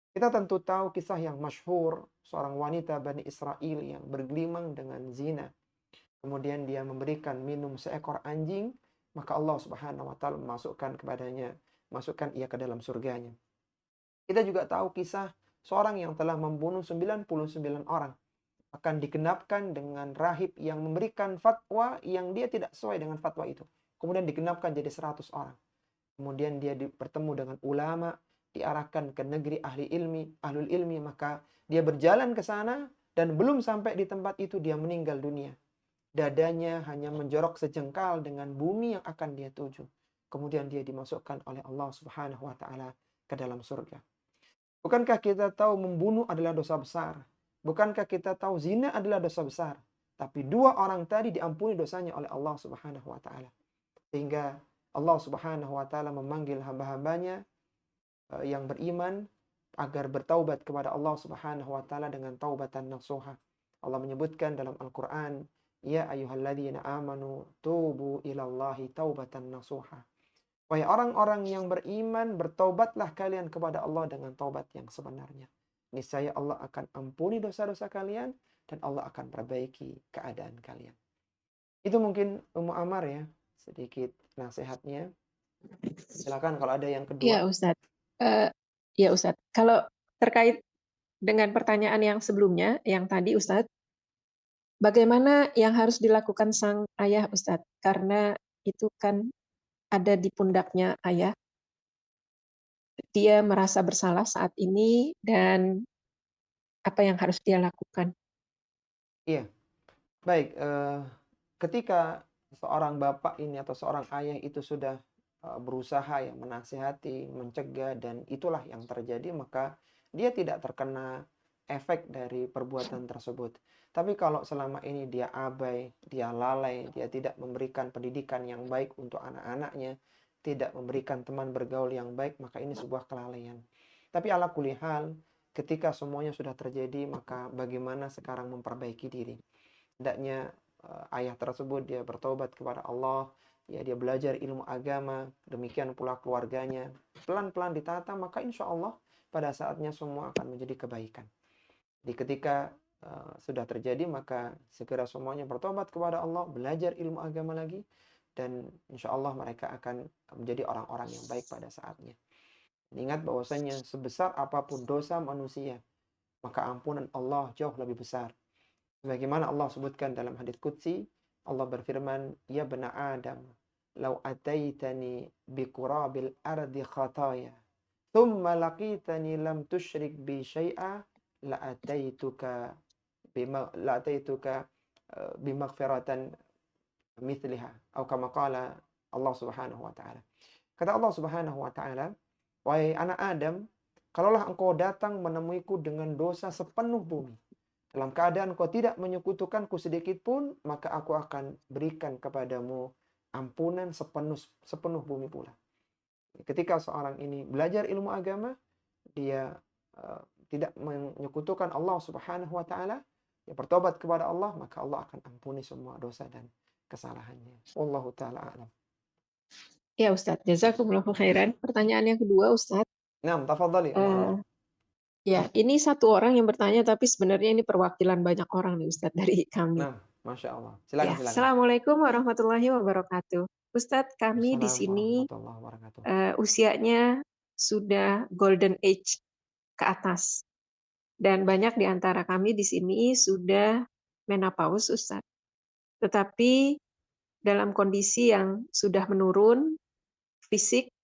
[SPEAKER 1] Kita tentu tahu kisah yang masyhur seorang wanita Bani Israel yang bergelimang dengan zina. Kemudian dia memberikan minum seekor anjing, maka Allah Subhanahu wa taala masukkan ia ke dalam surganya. Kita juga tahu kisah seorang yang telah membunuh 99 orang akan digenapkan dengan rahib yang memberikan fatwa yang dia tidak sesuai dengan fatwa itu. Kemudian digenapkan jadi 100 orang. Kemudian dia bertemu dengan ulama, diarahkan ke negeri ahlul ilmi, maka dia berjalan ke sana dan belum sampai di tempat itu dia meninggal dunia. Dadanya hanya menjorok sejengkal dengan bumi yang akan dia tuju. Kemudian dia dimasukkan oleh Allah Subhanahu wa taala ke dalam surga. Bukankah kita tahu membunuh adalah dosa besar? Bukankah kita tahu zina adalah dosa besar? Tapi dua orang tadi diampuni dosanya oleh Allah Subhanahu wa taala. Sehingga Allah Subhanahu wa taala memanggil hamba-hambanya yang beriman agar bertaubat kepada Allah Subhanahu wa taala dengan taubatan nasuha. Allah menyebutkan dalam Al-Qur'an, "Ya ayyuhalladzina amanu tubu ilallahi taubatan nasuha." Wahai orang-orang yang beriman, bertaubatlah kalian kepada Allah dengan taubat yang sebenarnya. Niscaya Allah akan ampuni dosa-dosa kalian dan Allah akan perbaiki keadaan kalian. Itu mungkin Ummu Amar ya, sedikit nasihatnya. Silakan kalau ada yang kedua.
[SPEAKER 6] Ya Ustadz. Ya Ustadz, kalau terkait dengan pertanyaan yang sebelumnya, yang tadi Ustadz, bagaimana yang harus dilakukan sang ayah Ustadz? Karena itu kan ada di pundaknya ayah. Dia merasa bersalah saat ini dan apa yang harus dia lakukan?
[SPEAKER 1] Iya, baik. Ketika seorang bapak ini atau seorang ayah itu sudah berusaha ya menasihati, mencegah, dan itulah yang terjadi, maka dia tidak terkena efek dari perbuatan tersebut. Tapi kalau selama ini dia abai, dia lalai, dia tidak memberikan pendidikan yang baik untuk anak-anaknya, tidak memberikan teman bergaul yang baik, maka ini sebuah kelalaian. Tapi ala kulli hal, ketika semuanya sudah terjadi, maka bagaimana sekarang memperbaiki diri? Hendaknya ayah tersebut dia bertobat kepada Allah, ya dia belajar ilmu agama, demikian pula keluarganya, pelan-pelan ditata, maka insya Allah pada saatnya semua akan menjadi kebaikan. Jadi ketika sudah terjadi, maka segera semuanya bertobat kepada Allah, belajar ilmu agama lagi, dan insya Allah mereka akan menjadi orang-orang yang baik pada saatnya. Ingat bahwasanya sebesar apapun dosa manusia, maka ampunan Allah jauh lebih besar. Sebagaimana Allah sebutkan dalam hadits qudsi, Allah berfirman, "Ya bani Adam, law ataitani biqurabil ardi khataya, thumma laqitani lam tusyrik bi syai'a, la ataituka bimaghfiratan mithliha." Atau kama qala Allah Subhanahu wa taala. Kata Allah Subhanahu wa taala, "Wahai anak Adam, kalaulah engkau datang menemuiku dengan dosa sepenuh bumi, dalam keadaan kau tidak menyekutukanku sedikit pun, maka aku akan berikan kepadamu ampunan sepenuh bumi pula." Ketika seorang ini belajar ilmu agama, dia tidak menyekutukan Allah Subhanahu wa taala, dia bertobat kepada Allah, maka Allah akan ampuni semua dosa dan kesalahannya. Wallahu taala a'lam.
[SPEAKER 6] Ya Ustadz, jazakumullahu khairan. Pertanyaan yang kedua Ustadz.
[SPEAKER 1] Nah, tafadhali.
[SPEAKER 6] Ya, ini satu orang yang bertanya, tapi sebenarnya ini perwakilan banyak orang nih Ustadz dari kami.
[SPEAKER 1] Nah, Masya Allah. Silakan,
[SPEAKER 6] Ya,
[SPEAKER 1] silakan.
[SPEAKER 6] Assalamualaikum warahmatullahi wabarakatuh. Ustadz, kami di sini usianya sudah golden age ke atas. dan banyak di antara kami di sini sudah menopause, Ustaz. Tetapi dalam kondisi yang sudah menurun fisik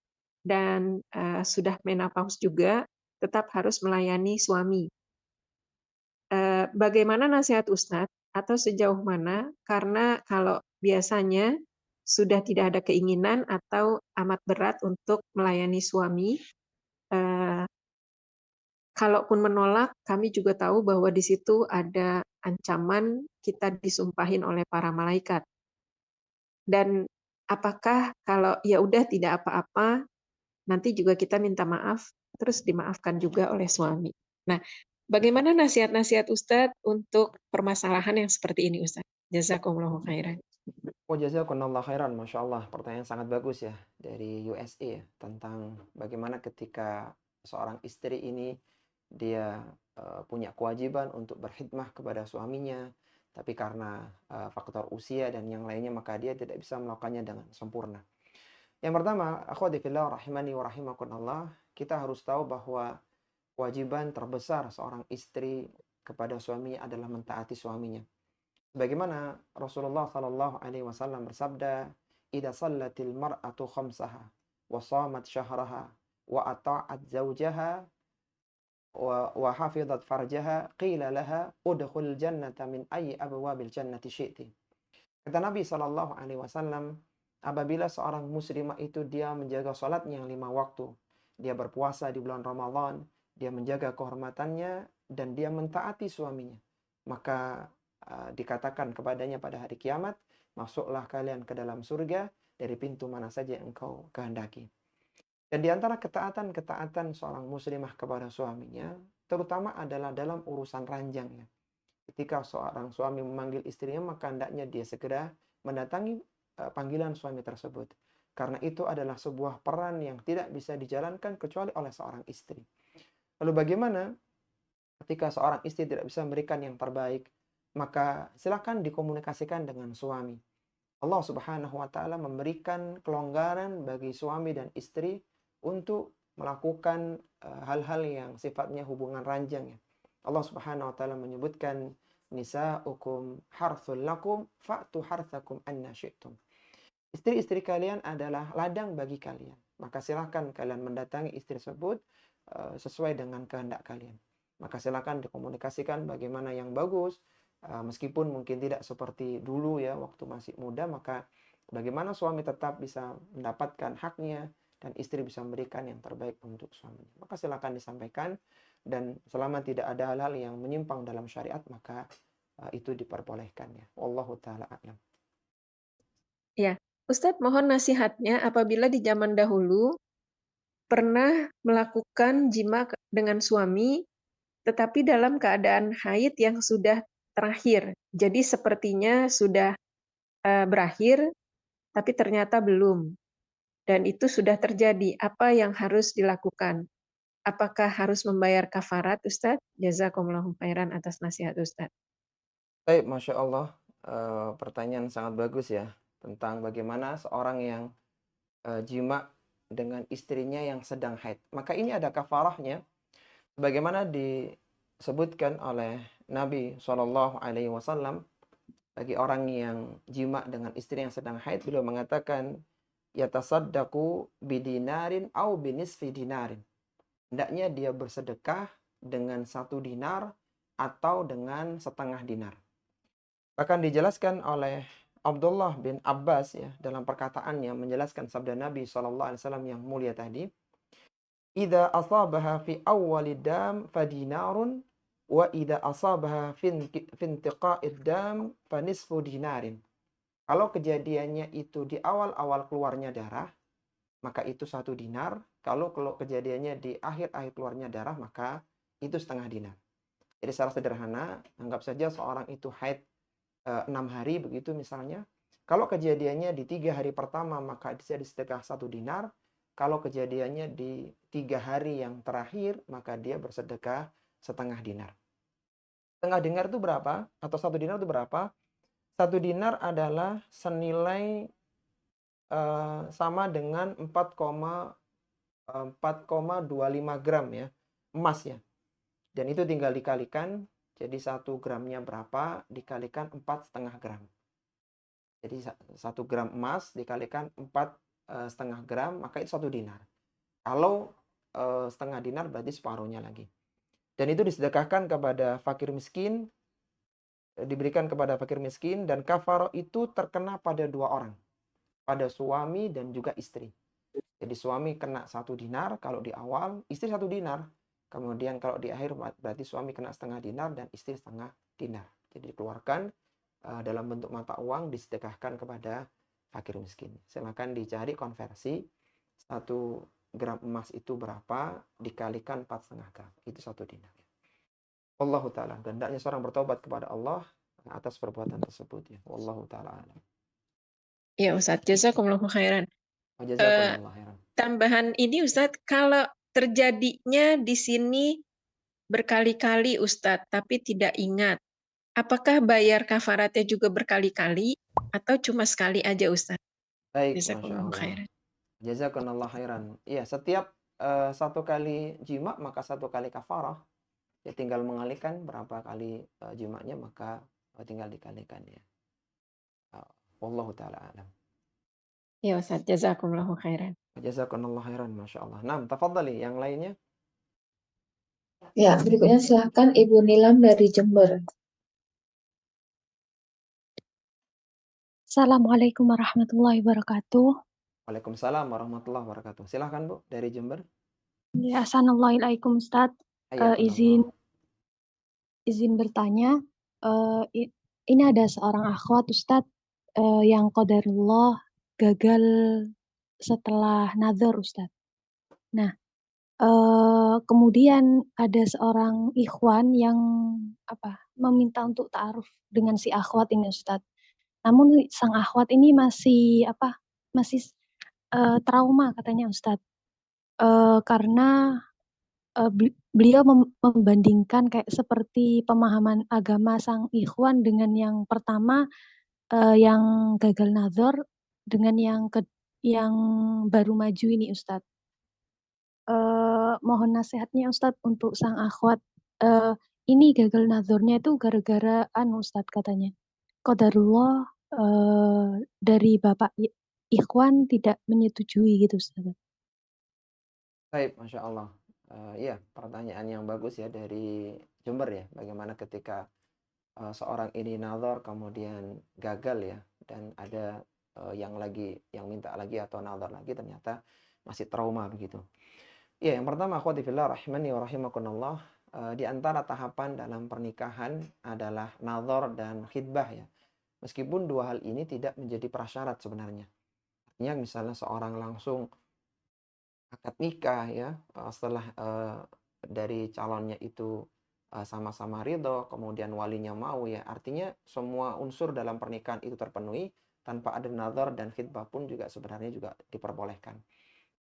[SPEAKER 6] dan sudah menopause juga, tetap harus melayani suami. Bagaimana nasihat Ustadz atau sejauh mana? Karena kalau biasanya sudah tidak ada keinginan atau amat berat untuk melayani suami, kalaupun menolak, kami juga tahu bahwa di situ ada ancaman kita disumpahin oleh para malaikat. Dan apakah kalau ya udah tidak apa-apa, nanti juga kita minta maaf, terus dimaafkan juga oleh suami. Nah, bagaimana nasihat-nasihat Ustadz untuk permasalahan yang seperti ini, Ustadz? Jazakumullahu khairan.
[SPEAKER 1] Jazakumullah khairan, Masya Allah. Pertanyaan sangat bagus ya dari USA ya, tentang bagaimana ketika seorang istri ini dia punya kewajiban untuk berkhidmah kepada suaminya, tapi karena faktor usia dan yang lainnya maka dia tidak bisa melakukannya dengan sempurna. Yang pertama, akhwati fillah rahimani wa rahimakumullah, kita harus tahu bahwa kewajiban terbesar seorang istri kepada suaminya adalah mentaati suaminya. Bagaimana Rasulullah Shallallahu Alaihi Wasallam bersabda, "Idza sallatil mar'atu khamsaha, wa shamat syahraha, wa ata'at zawjaha, wa hafizat farjaha, qila laha udkhul jannata min ayyi abwabil jannati syi'ti." Kata Nabi Shallallahu Alaihi Wasallam, apabila seorang muslimah itu dia menjaga salatnya 5 waktu, dia berpuasa di bulan Ramadan, dia menjaga kehormatannya dan dia mentaati suaminya, maka dikatakan kepadanya pada hari kiamat, masuklah kalian ke dalam surga dari pintu mana saja yang engkau kehendaki. Dan di antara ketaatan-ketaatan seorang muslimah kepada suaminya, terutama adalah dalam urusan ranjang ya. Ketika seorang suami memanggil istrinya, maka hendaknya dia segera mendatangi panggilan suami tersebut. Karena itu adalah sebuah peran yang tidak bisa dijalankan kecuali oleh seorang istri. Lalu bagaimana ketika seorang istri tidak bisa memberikan yang terbaik? Maka silakan dikomunikasikan dengan suami. Allah Subhanahu wa taala memberikan kelonggaran bagi suami dan istri untuk melakukan hal-hal yang sifatnya hubungan ranjang ya. Allah Subhanahu wa taala menyebutkan, nisa'ukum harthul lakum fa'tu harthakum anna syi'tum. Istri-istri kalian adalah ladang bagi kalian. Maka silakan kalian mendatangi istri tersebut sesuai dengan kehendak kalian. Maka silakan dikomunikasikan bagaimana yang bagus. Meskipun mungkin tidak seperti dulu ya waktu masih muda, maka bagaimana suami tetap bisa mendapatkan haknya dan istri bisa memberikan yang terbaik untuk suaminya. Maka silakan disampaikan, dan selama tidak ada hal-hal yang menyimpang dalam syariat maka itu diperbolehkan ya. Wallahu taala a'lam.
[SPEAKER 6] Ya, Ustadz mohon nasihatnya apabila di zaman dahulu pernah melakukan jima dengan suami tetapi dalam keadaan haid yang sudah terakhir. Jadi sepertinya sudah berakhir, tapi ternyata belum. Dan itu sudah terjadi. Apa yang harus dilakukan? Apakah harus membayar kafarat, Ustadz? Jazakumullahu khairan atas nasihat Ustadz.
[SPEAKER 1] Baik, Masya Allah. Pertanyaan sangat bagus ya. Tentang bagaimana seorang yang jima dengan istrinya yang sedang haid. Maka ini ada kafarahnya. Bagaimana disebutkan oleh Nabi SAW, bagi orang yang jima dengan istri yang sedang haid, beliau mengatakan, yatasaddaqu bidinarin au binisfi dinarin. Hendaknya dia bersedekah dengan 1 dinar atau dengan setengah dinar. Bahkan dijelaskan oleh Abdullah bin Abbas ya dalam perkataannya menjelaskan sabda Nabi SAW yang mulia tadi, idza asabaha fi awwalid dam fadinarun wa idza asabaha fi intiqa'id dam fa nisfu dinarin. Kalau kejadiannya itu di awal-awal keluarnya darah, maka itu 1 dinar. Kalau kejadiannya di akhir-akhir keluarnya darah, maka itu setengah dinar. Jadi secara sederhana, anggap saja seorang itu haid 6 hari begitu misalnya. Kalau kejadiannya di 3 hari pertama, maka bisa disedekah 1 dinar. Kalau kejadiannya di 3 hari yang terakhir, maka dia bersedekah setengah dinar. Setengah dinar itu berapa? Atau 1 dinar itu berapa? 1 dinar adalah senilai sama dengan 4,25 gram ya, emas ya. Dan itu tinggal dikalikan, jadi 1 gramnya berapa, dikalikan 4,5 gram. Jadi 1 gram emas dikalikan 4,5 gram, maka itu 1 dinar. Kalau setengah dinar berarti separuhnya lagi. Dan itu disedekahkan kepada fakir miskin, diberikan kepada fakir miskin, dan kafarah itu terkena pada 2 orang. Pada suami dan juga istri. Jadi suami kena 1 dinar kalau di awal, istri 1 dinar. Kemudian kalau di akhir berarti suami kena setengah dinar dan istri setengah dinar. Jadi dikeluarkan dalam bentuk mata uang, disedekahkan kepada fakir miskin. Silakan dicari konversi 1 gram emas itu berapa dikalikan 4,5 gram. Itu 1 dinar. Wallahu ta'ala. Dan hendaknya seorang bertobat kepada Allah atas perbuatan tersebut ya. Wallahu ta'ala alam.
[SPEAKER 6] Ya Ustadz, jazakumullahu khairan.
[SPEAKER 1] Jazakumullah khairan.
[SPEAKER 6] Tambahan ini Ustadz, kalau terjadinya di sini berkali-kali Ustadz, tapi tidak ingat, apakah bayar kafaratnya juga berkali-kali atau cuma sekali aja Ustadz?
[SPEAKER 1] Baik, Masya
[SPEAKER 6] Jazakumullahu
[SPEAKER 1] Allah.
[SPEAKER 6] khairan.
[SPEAKER 1] Jazakumullah khairan. Iya, setiap 1 kali jima maka 1 kali kafarah. Ya tinggal mengalihkan berapa kali jimanya, maka tinggal dikalikan ya. Wallahu ta'ala alam.
[SPEAKER 6] Ya Ustadz, jazakumullahu khairan.
[SPEAKER 1] Jazakumullah khairan, Masya Allah. Nah, tafadhali yang lainnya.
[SPEAKER 3] Ya, berikutnya silahkan Ibu Nilam dari Jember.
[SPEAKER 7] Assalamualaikum warahmatullahi wabarakatuh.
[SPEAKER 1] Waalaikumsalam warahmatullahi wabarakatuh. Silahkan Bu, dari Jember.
[SPEAKER 7] Ya, assalamualaikum Ustadz.
[SPEAKER 1] Ayakumullah.
[SPEAKER 7] Izin bertanya, ini ada seorang akhwat Ustadz yang qadarullah gagal setelah nazar Ustadz. Nah, kemudian ada seorang ikhwan yang meminta untuk ta'aruf dengan si akhwat ini Ustadz. Namun sang akhwat ini masih trauma katanya Ustadz. Karena beliau membandingkan kayak seperti pemahaman agama sang ikhwan dengan yang pertama yang gagal nazar dengan yang baru maju ini Ustadz. Mohon nasihatnya Ustadz untuk sang akhwat. Ini gagal nazarnya itu gara-gara Ustadz katanya. Qadarullah dari Bapak ikhwan tidak menyetujui gitu Ustadz.
[SPEAKER 1] Baik, Masya Allah. Iya, pertanyaan yang bagus ya dari Jember ya. Bagaimana ketika seorang ini nazar kemudian gagal ya, dan ada yang minta lagi atau nazar lagi ternyata masih trauma begitu. Iya, yang pertama akhwati fillah rahimani wa rahimakumullah, di antara tahapan dalam pernikahan adalah nazar dan khitbah ya. Meskipun 2 hal ini tidak menjadi prasyarat sebenarnya. Artinya misalnya seorang langsung akad nikah ya, setelah dari calonnya itu sama-sama ridho, kemudian walinya mau ya, artinya semua unsur dalam pernikahan itu terpenuhi, tanpa ada nazar dan khitbah pun juga sebenarnya juga diperbolehkan.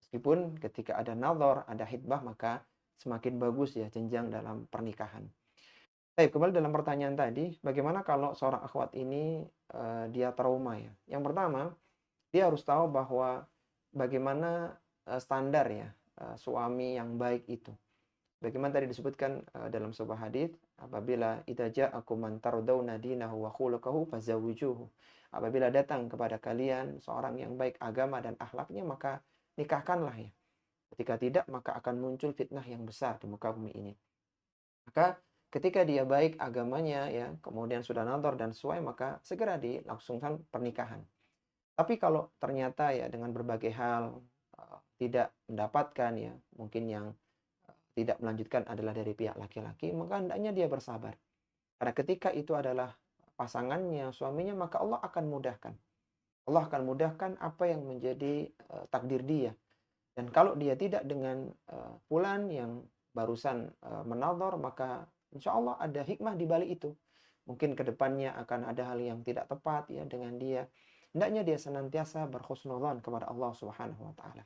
[SPEAKER 1] Meskipun ketika ada nazar, ada khitbah, maka semakin bagus ya jenjang dalam pernikahan. Baik, kembali dalam pertanyaan tadi, bagaimana kalau seorang akhwat ini dia trauma ya. Yang pertama, dia harus tahu bahwa bagaimana standar ya suami yang baik itu. Bagaimana tadi disebutkan dalam sebuah hadis, apabila idza ja'akum man tardawna dinahu wa khuluquhu fazawwijuhu. Apabila datang kepada kalian seorang yang baik agama dan akhlaknya, maka nikahkanlah ya. Ketika tidak, maka akan muncul fitnah yang besar di muka bumi ini. Maka ketika dia baik agamanya ya, kemudian sudah nazar dan sesuai, maka segera dilangsungkan pernikahan. Tapi kalau ternyata ya dengan berbagai hal tidak mendapatkan ya, mungkin yang tidak melanjutkan adalah dari pihak laki-laki, maka hendaknya dia bersabar. Karena ketika itu adalah pasangannya, suaminya, maka Allah akan mudahkan. Allah akan mudahkan apa yang menjadi takdir dia. Dan kalau dia tidak dengan fulan yang barusan menazar, maka insya Allah ada hikmah di balik itu. Mungkin kedepannya akan ada hal yang tidak tepat ya dengan dia. Hendaknya dia senantiasa berhusnudzan kepada Allah Subhanahu wa taala.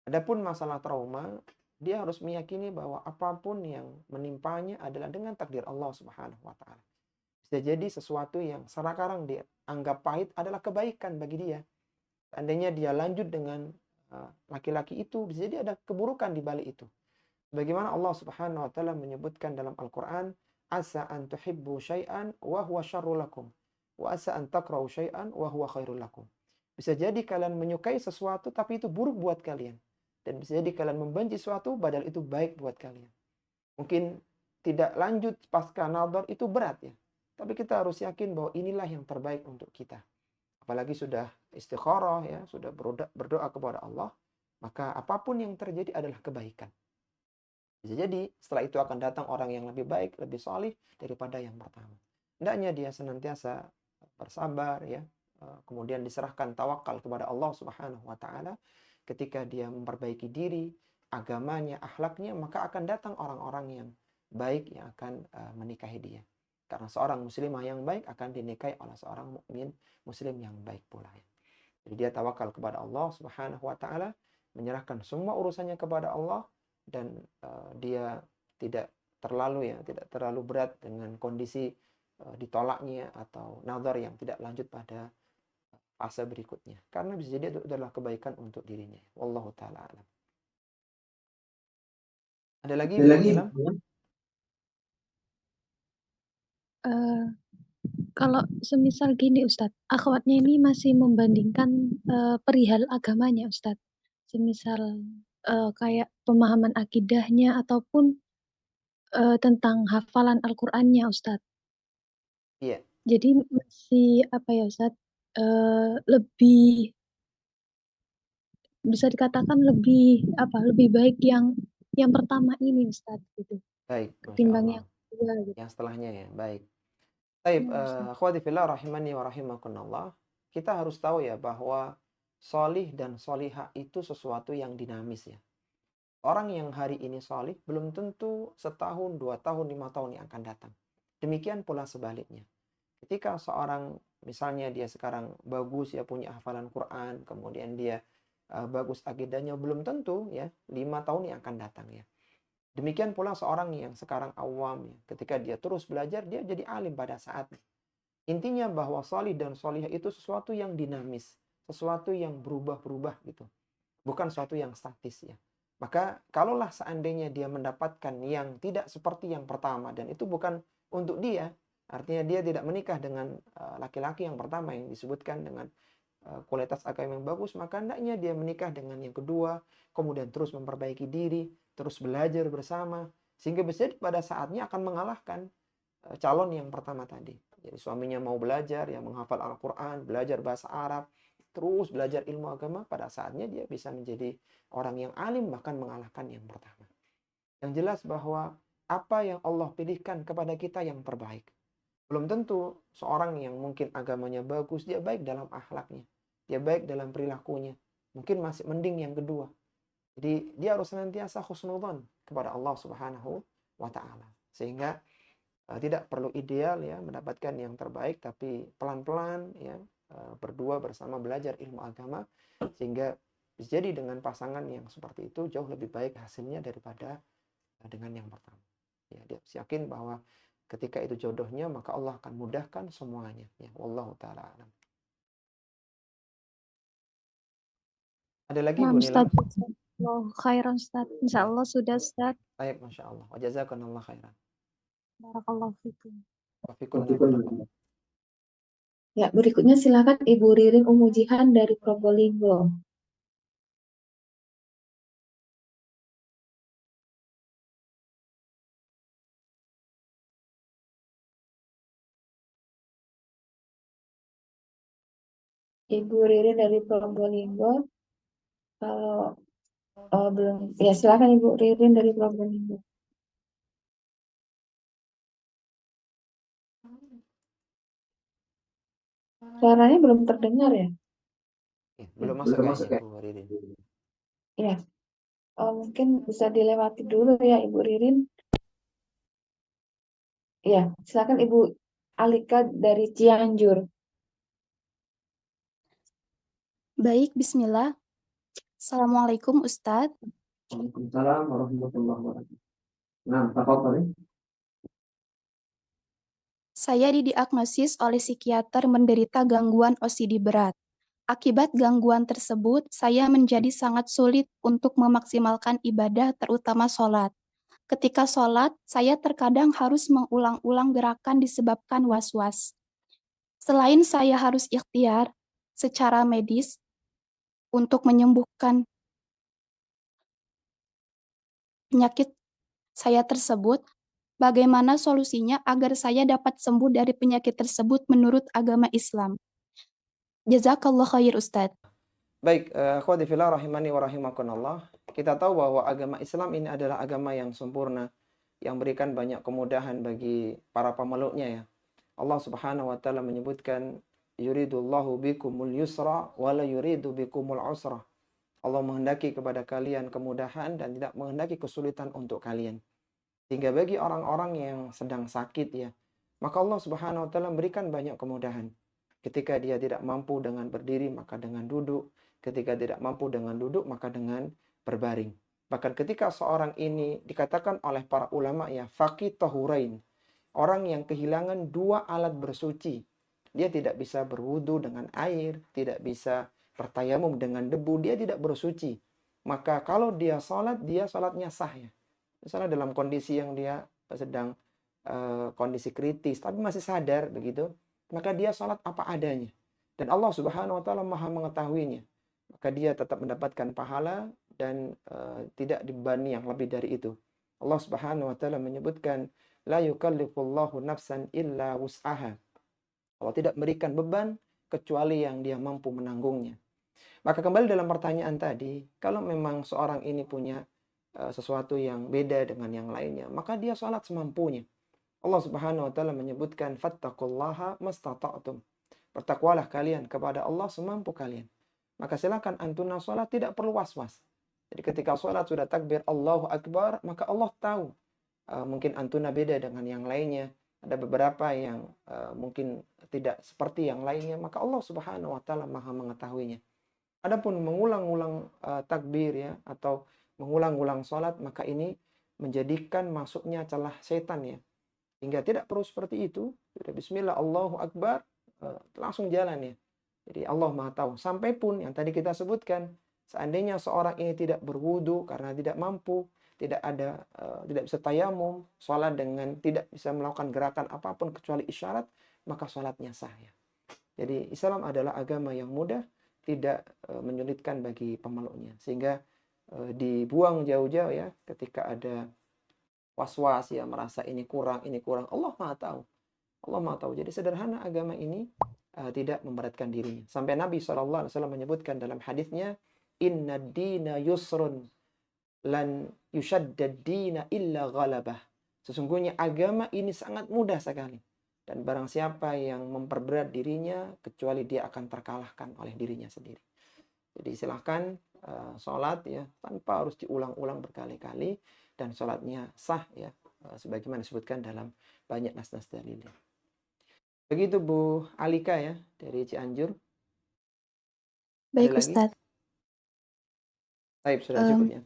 [SPEAKER 1] Adapun masalah trauma, dia harus meyakini bahwa apapun yang menimpanya adalah dengan takdir Allah Subhanahu wa taala. Bisa jadi sesuatu yang sekarang dianggap pahit adalah kebaikan bagi dia. Seandainya dia lanjut dengan laki-laki itu, bisa jadi ada keburukan di balik itu. Sebagaimana Allah Subhanahu wa taala menyebutkan dalam Al-Qur'an, asa an tuhibbu syai'an wa huwa syarrul lakum wa asa an takrahu syai'an wa huwa khairul lakum. Bisa jadi kalian menyukai sesuatu tapi itu buruk buat kalian, dan bisa jadi kalian membenci sesuatu padahal itu baik buat kalian. Mungkin tidak lanjut pasca nadhar itu berat ya, tapi kita harus yakin bahwa inilah yang terbaik untuk kita. Apalagi sudah istikharah ya, sudah berdoa kepada Allah, maka apapun yang terjadi adalah kebaikan. Bisa jadi setelah itu akan datang orang yang lebih baik, lebih solih daripada yang pertama. Hendaknya dia senantiasa bersabar ya, kemudian diserahkan tawakal kepada Allah Subhanahu wa taala. Ketika dia memperbaiki diri, agamanya, akhlaknya, maka akan datang orang-orang yang baik yang akan menikahi dia. Karena seorang muslimah yang baik akan dinikahi oleh seorang mukmin muslim yang baik pula ya. Jadi dia tawakal kepada Allah Subhanahu wa taala, menyerahkan semua urusannya kepada Allah, dan dia tidak terlalu berat dengan kondisi ditolaknya atau nazar yang tidak lanjut pada fase berikutnya, karena bisa jadi itu adalah kebaikan untuk dirinya. Wallahu taala alam. Ada lagi Bu Ilham?
[SPEAKER 7] Kalau semisal gini Ustadz, akhwatnya ini masih membandingkan perihal agamanya Ustadz. Semisal kayak pemahaman akidahnya ataupun tentang hafalan Al-Qur'annya Ustadz.
[SPEAKER 1] Iya.
[SPEAKER 7] Jadi masih apa ya Ustadz, lebih bisa dikatakan lebih baik yang pertama ini Ustadz gitu.
[SPEAKER 1] Baik,
[SPEAKER 7] Ketimbang
[SPEAKER 1] Masya
[SPEAKER 7] yang
[SPEAKER 1] Allah.
[SPEAKER 7] kedua gitu.
[SPEAKER 1] Yang setelahnya ya, baik. Baik,
[SPEAKER 7] Ya, Ustadz.
[SPEAKER 1] akhwati fillah rahimani wa rahimakumullah. Kita harus tahu ya bahwa solih dan solihah itu sesuatu yang dinamis ya. Orang yang hari ini solih belum tentu setahun, 2 tahun, 5 tahun yang akan datang. Demikian pula sebaliknya. Ketika seorang misalnya dia sekarang bagus ya, punya hafalan Quran, kemudian dia bagus akidahnya, belum tentu ya 5 tahun yang akan datang ya. Demikian pula seorang yang sekarang awam ya, ketika dia terus belajar dia jadi alim pada saatnya. Intinya bahwa solih dan solihah itu sesuatu yang dinamis, sesuatu yang berubah-berubah gitu. Bukan sesuatu yang statis ya. Maka kalaulah seandainya dia mendapatkan yang tidak seperti yang pertama, dan itu bukan untuk dia, artinya dia tidak menikah dengan laki-laki yang pertama yang disebutkan dengan kualitas agama yang bagus, maka hendaknya dia menikah dengan yang kedua, kemudian terus memperbaiki diri, terus belajar bersama, sehingga bisa pada saatnya akan mengalahkan calon yang pertama tadi. Jadi suaminya mau belajar, yang menghafal Al-Quran, belajar bahasa Arab, terus belajar ilmu agama, pada saatnya dia bisa menjadi orang yang alim, bahkan mengalahkan yang pertama. Yang jelas bahwa apa yang Allah pilihkan kepada kita yang terbaik. Belum tentu seorang yang mungkin agamanya bagus, dia baik dalam akhlaknya, dia baik dalam perilakunya, mungkin masih mending yang kedua. Jadi dia harus senantiasa husnudzon kepada Allah Subhanahu wa taala. Sehingga tidak perlu ideal ya mendapatkan yang terbaik, tapi pelan-pelan ya berdua bersama belajar ilmu agama, sehingga bisa jadi dengan pasangan yang seperti itu jauh lebih baik hasilnya daripada dengan yang pertama. Ya, dia yakin bahwa ketika itu jodohnya, maka Allah akan mudahkan semuanya. Ya, wallahu taala alam. Ada lagi Bu Nilam?
[SPEAKER 7] Khairan Ustaz. Insyaallah sudah Ustaz.
[SPEAKER 1] Baik, Masya Allah. Wa jazakallahu khairan.
[SPEAKER 7] Barakallahu fikum.
[SPEAKER 1] Wa fikum barakallahu.
[SPEAKER 3] Ya, berikutnya silakan Ibu Ririn Umu Jihan dari Probolinggo. Ibu Ririn dari Probolinggo. Kalau belum, ya silakan Ibu Ririn dari Probolinggo. Suaranya belum terdengar ya?
[SPEAKER 1] Ya, belum masuk kayaknya Bu Ririn.
[SPEAKER 3] Ya, mungkin bisa dilewati dulu ya Ibu Ririn. Ya, silakan Ibu Alika dari Cianjur.
[SPEAKER 8] Baik, bismillah. Assalamualaikum Ustadz.
[SPEAKER 3] Waalaikumsalam warahmatullahi wabarakatuh. Nah, tafadhol.
[SPEAKER 8] Saya didiagnosis oleh psikiater menderita gangguan OCD berat. Akibat gangguan tersebut, saya menjadi sangat sulit untuk memaksimalkan ibadah, terutama sholat. Ketika sholat, saya terkadang harus mengulang-ulang gerakan disebabkan was-was. Selain saya harus ikhtiar secara medis untuk menyembuhkan penyakit saya tersebut, bagaimana solusinya agar saya dapat sembuh dari penyakit tersebut menurut agama Islam? Jazakallah khair Ustadz.
[SPEAKER 1] Baik, akhwati fillah rahimani wa rahimakumullah. Kita tahu bahwa agama Islam ini adalah agama yang sempurna, yang berikan banyak kemudahan bagi para pemeluknya ya. Allah Subhanahu wa taala menyebutkan yuridullahu bikumul yusra wa la yuridu bikumul usra. Allah menghendaki kepada kalian kemudahan dan tidak menghendaki kesulitan untuk kalian. Sehingga bagi orang-orang yang sedang sakit ya, maka Allah Subhanahu wa taala memberikan banyak kemudahan. Ketika dia tidak mampu dengan berdiri, maka dengan duduk. Ketika tidak mampu dengan duduk, maka dengan berbaring. Bahkan ketika seorang ini dikatakan oleh para ulama ya, faqih tahurain. Orang yang kehilangan dua alat bersuci. Dia tidak bisa berwudu dengan air, tidak bisa bertayamum dengan debu, dia tidak bersuci. Maka kalau dia sholatnya sah ya. Misalnya dalam kondisi yang dia sedang kondisi kritis, tapi masih sadar begitu, maka dia sholat apa adanya. Dan Allah Subhanahu wa taala Maha mengetahuinya. Maka dia tetap mendapatkan pahala dan tidak dibebani yang lebih dari itu. Allah Subhanahu wa taala menyebutkan la yukallifullahu nafsan illa wus'aha. Allah tidak memberikan beban kecuali yang dia mampu menanggungnya. Maka kembali dalam pertanyaan tadi, kalau memang seorang ini punya sesuatu yang beda dengan yang lainnya, maka dia sholat semampunya. Allah Subhanahu wa taala menyebutkan fattaqullaha mastata'tum. Bertakwalah kalian kepada Allah semampu kalian. Maka silakan antuna sholat tidak perlu was-was. Jadi ketika sholat sudah takbir Allahu Akbar, maka Allah tahu. Mungkin antuna beda dengan yang lainnya. Ada beberapa yang mungkin tidak seperti yang lainnya. Maka Allah Subhanahu wa taala Maha mengetahuinya. Adapun mengulang-ulang takbir ya, atau mengulang-ulang sholat, maka ini menjadikan masuknya celah setan ya. Hingga tidak perlu seperti itu. Bismillah Allahu Akbar, langsung jalan ya. Jadi Allah Maha tahu. Sampai pun yang tadi kita sebutkan, seandainya seorang ini tidak berwudu karena tidak mampu, tidak bisa tayamum, sholat dengan tidak bisa melakukan gerakan apapun kecuali isyarat, maka sholatnya sah ya. Jadi Islam adalah agama yang mudah, tidak menyulitkan bagi pemeluknya. Sehingga dibuang jauh-jauh ya ketika ada was-was ya, merasa ini kurang. Allah Maha tahu. Allah Maha tahu. Jadi sederhana agama ini tidak memberatkan dirinya. Sampai Nabi SAW menyebutkan dalam hadisnya, inna dina yusrun lan yushaddad dina illa ghalabah. Sesungguhnya agama ini sangat mudah sekali. Dan barang siapa yang memperberat dirinya, kecuali dia akan terkalahkan oleh dirinya sendiri. Jadi silahkan sholat ya, tanpa harus diulang-ulang berkali-kali. Dan sholatnya sah ya, sebagaimana disebutkan dalam banyak nas-nas dalilnya. Begitu Bu Alika ya, dari Cianjur.
[SPEAKER 8] Baik Ustadz.
[SPEAKER 1] Baik, sudah cukup ya?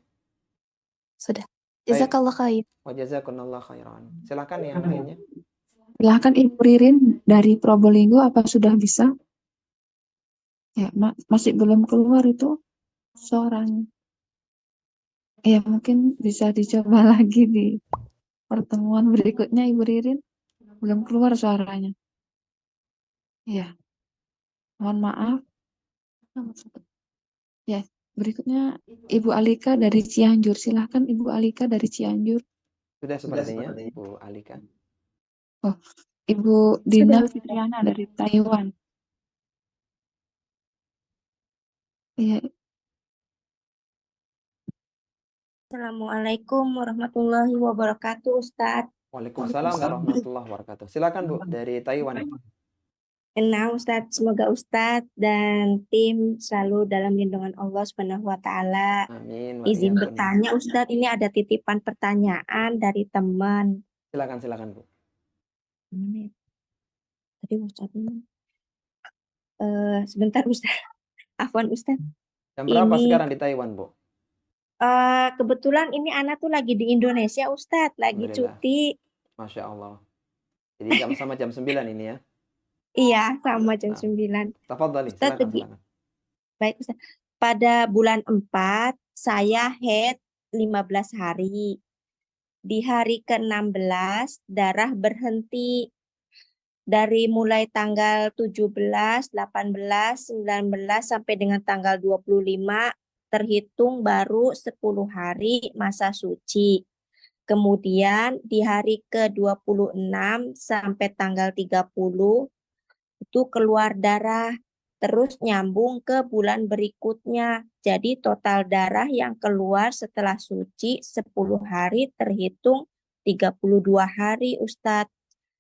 [SPEAKER 8] Sudah. Jazakallah khair.
[SPEAKER 1] Wa jazakumullah khairan. Silakan yang lainnya.
[SPEAKER 3] Silakan Ibu Ririn dari Probolinggo, apa sudah bisa? Ya, masih belum keluar itu suaranya. Ya, mungkin bisa dicoba lagi di pertemuan berikutnya Ibu Ririn. Belum keluar suaranya. Ya, mohon maaf. Ya, berikutnya Ibu Alika dari Cianjur. Silahkan Ibu Alika dari Cianjur.
[SPEAKER 1] Sudah sepertinya Bu Alika.
[SPEAKER 3] Oh, Ibu Dina Fitriana dari Taiwan. Iya.
[SPEAKER 9] Assalamualaikum warahmatullahi wabarakatuh, Ustadz.
[SPEAKER 1] Waalaikumsalam warahmatullahi wabarakatuh. Silakan Bu dari Taiwan.
[SPEAKER 9] Nah, Ustadz, semoga Ustadz dan tim selalu dalam lindungan Allah Subhanahu wa taala.
[SPEAKER 1] Amin.
[SPEAKER 9] Izin bertanya, Ustadz, ini ada titipan pertanyaan dari teman.
[SPEAKER 1] Silakan Bu.
[SPEAKER 9] Tadi Ustadz ini. Sebentar Ustadz. Afwan Ustadz.
[SPEAKER 1] Jam berapa sekarang di Taiwan, Bu?
[SPEAKER 9] Kebetulan ini anak tuh lagi di Indonesia, Ustadz, lagi cuti.
[SPEAKER 1] Masya Allah. Jadi sama jam 9 ini ya?
[SPEAKER 9] Iya, sama jam 9.
[SPEAKER 1] Tafadhali, silakan.
[SPEAKER 9] Baik, Ustaz. Pada bulan 4, saya haid 15 hari. di hari ke-16 darah berhenti dari mulai tanggal 17, 18, 19 sampai dengan tanggal 25 terhitung baru 10 hari masa suci. Kemudian di hari ke-26 sampai tanggal 30 itu keluar darah, terus nyambung ke bulan berikutnya. Jadi total darah yang keluar setelah suci 10 hari terhitung 32 hari Ustadz.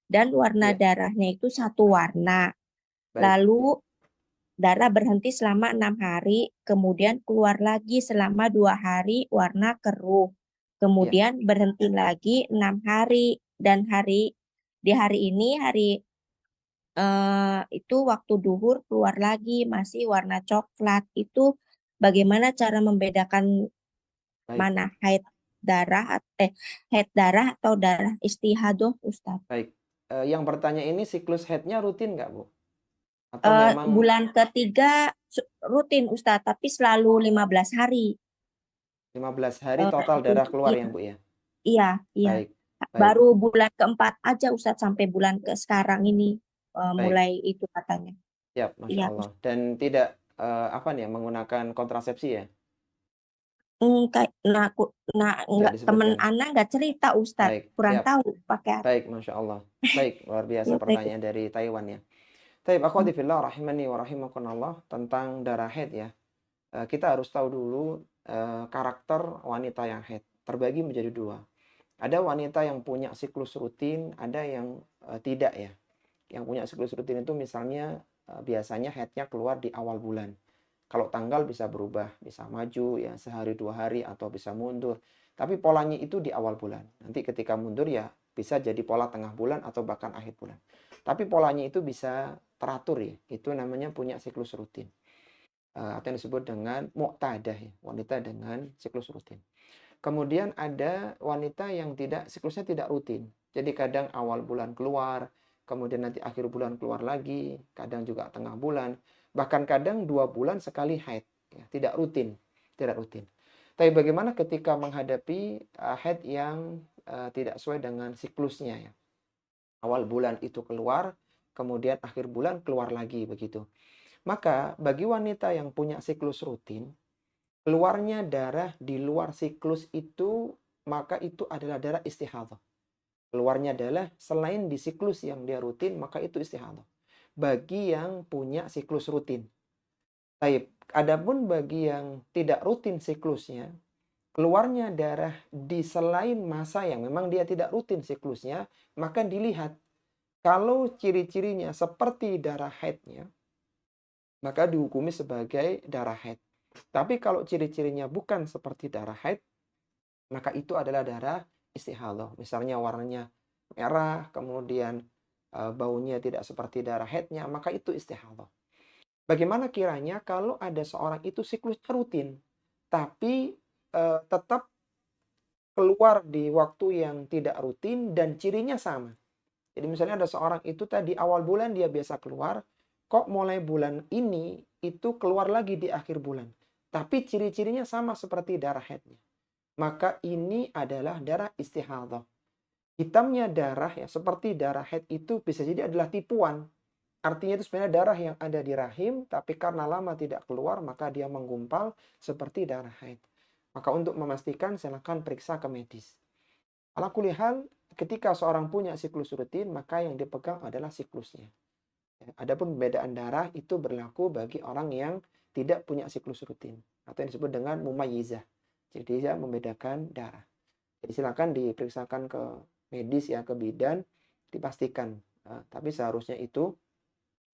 [SPEAKER 9] Dan warna
[SPEAKER 1] Ya,
[SPEAKER 9] darahnya itu satu warna.
[SPEAKER 1] baik.
[SPEAKER 9] Lalu darah berhenti selama 6 hari, kemudian keluar lagi selama 2 hari warna keruh.
[SPEAKER 1] Ya,
[SPEAKER 9] Kemudian berhenti lagi 6 hari. Dan di hari ini, itu waktu duhur keluar lagi masih warna coklat. Itu bagaimana cara membedakan
[SPEAKER 1] baik,
[SPEAKER 9] mana haid darah atau darah istihadah, Ustadz?
[SPEAKER 1] baik. Yang bertanya ini siklus haidnya rutin nggak, Bu? Atau memang
[SPEAKER 9] Bulan ketiga rutin Ustadz, tapi selalu 15 hari.
[SPEAKER 1] 15 hari
[SPEAKER 9] Eh,
[SPEAKER 1] total darah keluar
[SPEAKER 9] iya,
[SPEAKER 1] ya, Bu ya?
[SPEAKER 9] iya, iya.
[SPEAKER 1] Baik, baik,
[SPEAKER 9] Baru bulan keempat aja Ustadz sampai bulan ke sekarang ini
[SPEAKER 1] baik.
[SPEAKER 9] mulai itu katanya.
[SPEAKER 1] Siap, Masya
[SPEAKER 9] Iya,
[SPEAKER 1] Allah. Dan tidak apa nih, menggunakan kontrasepsi ya? Tidak
[SPEAKER 9] temen
[SPEAKER 1] disebutkan.
[SPEAKER 9] Ana nggak cerita Ustadz,
[SPEAKER 1] Baik,
[SPEAKER 9] kurang
[SPEAKER 1] siap.
[SPEAKER 9] tahu pakai apa.
[SPEAKER 1] Baik, Masya Allah. Baik, luar biasa
[SPEAKER 9] Ya, baik.
[SPEAKER 1] pertanyaan dari Taiwan ya. Taib, akhwati fillah rahimani wa rahimakumullah, tentang darah haid ya. Kita harus tahu dulu karakter wanita yang haid. Terbagi menjadi dua. Ada wanita yang punya siklus rutin, ada yang tidak ya. Yang punya siklus rutin itu misalnya biasanya haidnya keluar di awal bulan. Kalau tanggal bisa berubah, bisa maju ya sehari 2 hari atau bisa mundur. Tapi polanya itu di awal bulan. Nanti ketika mundur ya bisa jadi pola tengah bulan atau bahkan akhir bulan. Tapi polanya itu bisa teratur ya. Itu namanya punya siklus rutin. Atau yang disebut dengan mu'tadah ya, wanita dengan siklus rutin. Kemudian ada wanita yang siklusnya tidak rutin. Jadi kadang awal bulan keluar, kemudian nanti akhir bulan keluar lagi, kadang juga tengah bulan, bahkan kadang 2 bulan sekali haid, ya, tidak rutin, tidak rutin. Tapi bagaimana ketika menghadapi haid yang tidak sesuai dengan siklusnya ya? Awal bulan itu keluar, kemudian akhir bulan keluar lagi begitu. Maka bagi wanita yang punya siklus rutin, keluarnya darah di luar siklus itu, maka itu adalah darah istihadah. Keluarnya adalah selain di siklus yang dia rutin, maka itu istihadah. Bagi yang punya siklus rutin. Baik, adapun bagi yang tidak rutin siklusnya, keluarnya darah di selain masa yang memang dia tidak rutin siklusnya, maka dilihat kalau ciri-cirinya seperti darah haidnya, maka dihukumi sebagai darah haid. Tapi kalau ciri-cirinya bukan seperti darah haid, maka itu adalah darah istihadah. Misalnya warnanya merah, kemudian baunya tidak seperti darah haidnya, maka itu istihadah. Bagaimana kiranya kalau ada seorang itu siklusnya rutin, tapi tetap keluar di waktu yang tidak rutin dan cirinya sama. Jadi misalnya ada seorang itu tadi awal bulan dia biasa keluar, kok mulai bulan ini itu keluar lagi di akhir bulan. Tapi ciri-cirinya sama seperti darah haidnya. Maka ini adalah darah istihadah. Hitamnya darah ya seperti darah haid itu bisa jadi adalah tipuan. Artinya itu sebenarnya darah yang ada di rahim, tapi karena lama tidak keluar maka dia menggumpal seperti darah haid. Maka untuk memastikan silakan periksa ke medis. Ala kulli hal, ketika seorang punya siklus rutin, maka yang dipegang adalah siklusnya. Adapun perbedaan darah itu berlaku bagi orang yang tidak punya siklus rutin atau yang disebut dengan mumayyizah. Jadi dia membedakan darah. Jadi silakan diperiksakan ke medis ya, ke bidan, dipastikan. Tapi seharusnya itu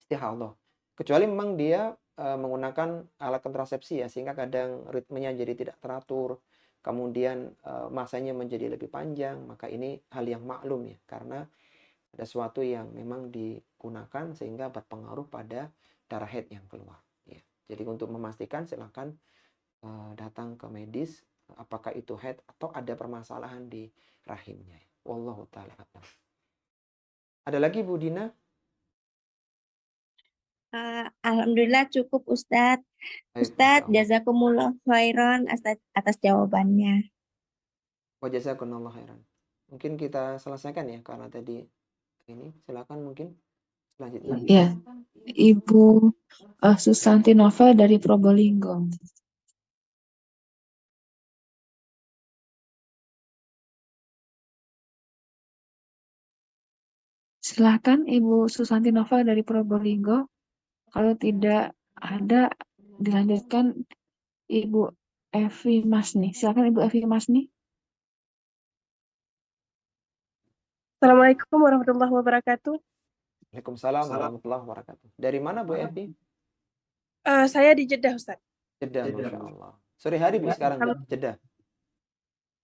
[SPEAKER 1] istihadah. Kecuali memang dia menggunakan alat kontrasepsi ya, sehingga kadang ritmenya jadi tidak teratur, kemudian masanya menjadi lebih panjang, maka ini hal yang maklum ya, karena ada sesuatu yang memang digunakan sehingga berpengaruh pada darah haid yang keluar. Ya. Jadi untuk memastikan silakan datang ke medis, apakah itu haid atau ada permasalahan di rahimnya. Wallahu ta'ala. Ada lagi Bu Dina?
[SPEAKER 9] Alhamdulillah cukup Ustadz.
[SPEAKER 1] Baik,
[SPEAKER 9] Ustadz,
[SPEAKER 1] Masya Allah.
[SPEAKER 9] jazakumullah khairan atas jawabannya.
[SPEAKER 1] Wa jazakumullah khairan. Mungkin kita selesaikan ya, karena tadi ini. Silakan mungkin selanjutnya.
[SPEAKER 3] Ya, Ibu Susanti Nova dari Probolinggo. Silakan Ibu Susanti Nova dari Probolinggo. Kalau tidak ada, dilanjutkan Ibu Evi Masni. Silakan Ibu Evi Masni.
[SPEAKER 10] Assalamualaikum warahmatullahi wabarakatuh.
[SPEAKER 1] Waalaikumsalam warahmatullahi wabarakatuh. Dari mana Bu Evi?
[SPEAKER 10] Saya di Jeddah, Ustaz.
[SPEAKER 1] Jeddah, Masya Allah. Sore hari Bu sekarang Jeddah?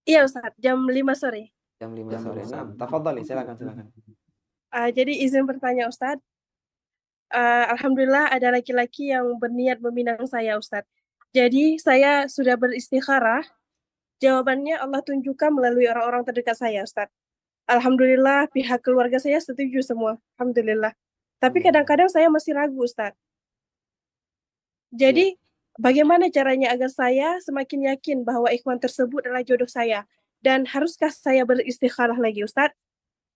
[SPEAKER 10] Iya, Ustaz. Jam 5 sore.
[SPEAKER 1] Jam 5 sore. Nah, tafadhali, silakan.
[SPEAKER 10] Jadi izin bertanya, Ustaz. Alhamdulillah ada laki-laki yang berniat meminang saya, Ustaz. Jadi saya sudah beristikharah. Jawabannya Allah tunjukkan melalui orang-orang terdekat saya, Ustaz. Alhamdulillah pihak keluarga saya setuju semua. Alhamdulillah. Tapi kadang-kadang saya masih ragu, Ustaz. Jadi bagaimana caranya agar saya semakin yakin bahwa ikhwan tersebut adalah jodoh saya? Dan haruskah saya beristikharah lagi, Ustaz?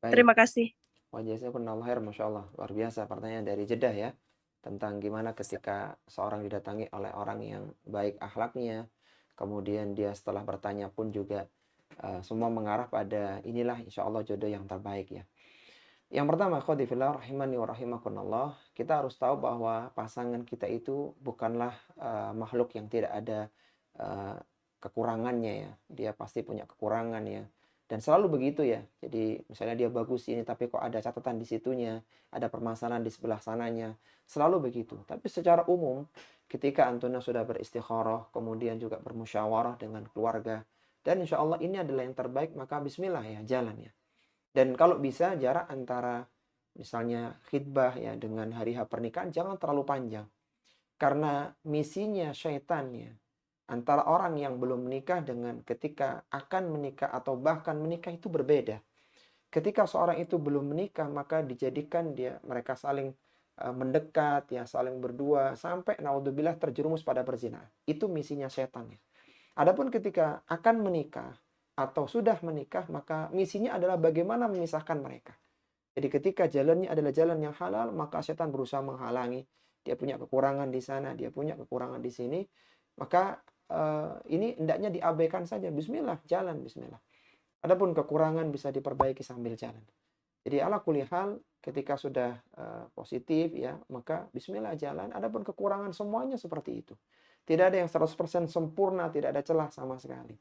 [SPEAKER 1] Baik.
[SPEAKER 10] Terima kasih.
[SPEAKER 1] Jazakumullah khair, Masya Allah. Luar biasa pertanyaan dari Jeddah ya. Tentang gimana ketika seorang didatangi oleh orang yang baik akhlaknya. Kemudian dia setelah bertanya pun juga semua mengarah pada inilah insya Allah jodoh yang terbaik ya. Yang pertama, khawdifillah rahimani wa rahimakunallah, kita harus tahu bahwa pasangan kita itu bukanlah makhluk yang tidak ada kekurangannya ya. Dia pasti punya kekurangan ya. Dan selalu begitu ya. Jadi misalnya dia bagus ini tapi kok ada catatan di situnya, ada permasalahan di sebelah sananya. Selalu begitu. Tapi secara umum ketika antuna sudah beristikharah, kemudian juga bermusyawarah dengan keluarga, dan insya Allah ini adalah yang terbaik, maka bismillah ya, jalan ya. Dan kalau bisa jarak antara misalnya khidbah ya dengan hari H pernikahan jangan terlalu panjang. Karena misinya syaitan ya, antara orang yang belum menikah dengan ketika akan menikah atau bahkan menikah itu berbeda. Ketika seorang itu belum menikah maka dijadikan mereka saling mendekat ya, saling berdua sampai naudzubillah terjerumus pada perzinahan. Itu misinya setan ya. Adapun ketika akan menikah atau sudah menikah maka misinya adalah bagaimana memisahkan mereka. Jadi ketika jalannya adalah jalan yang halal maka setan berusaha menghalangi. Dia punya kekurangan di sana, dia punya kekurangan di sini. Maka ini hendaknya diabaikan saja. Bismillah, jalan bismillah. Adapun kekurangan bisa diperbaiki sambil jalan. Jadi ala kulli hal ketika sudah positif ya, maka bismillah jalan. Adapun kekurangan semuanya seperti itu. Tidak ada yang 100% sempurna, tidak ada celah sama sekali.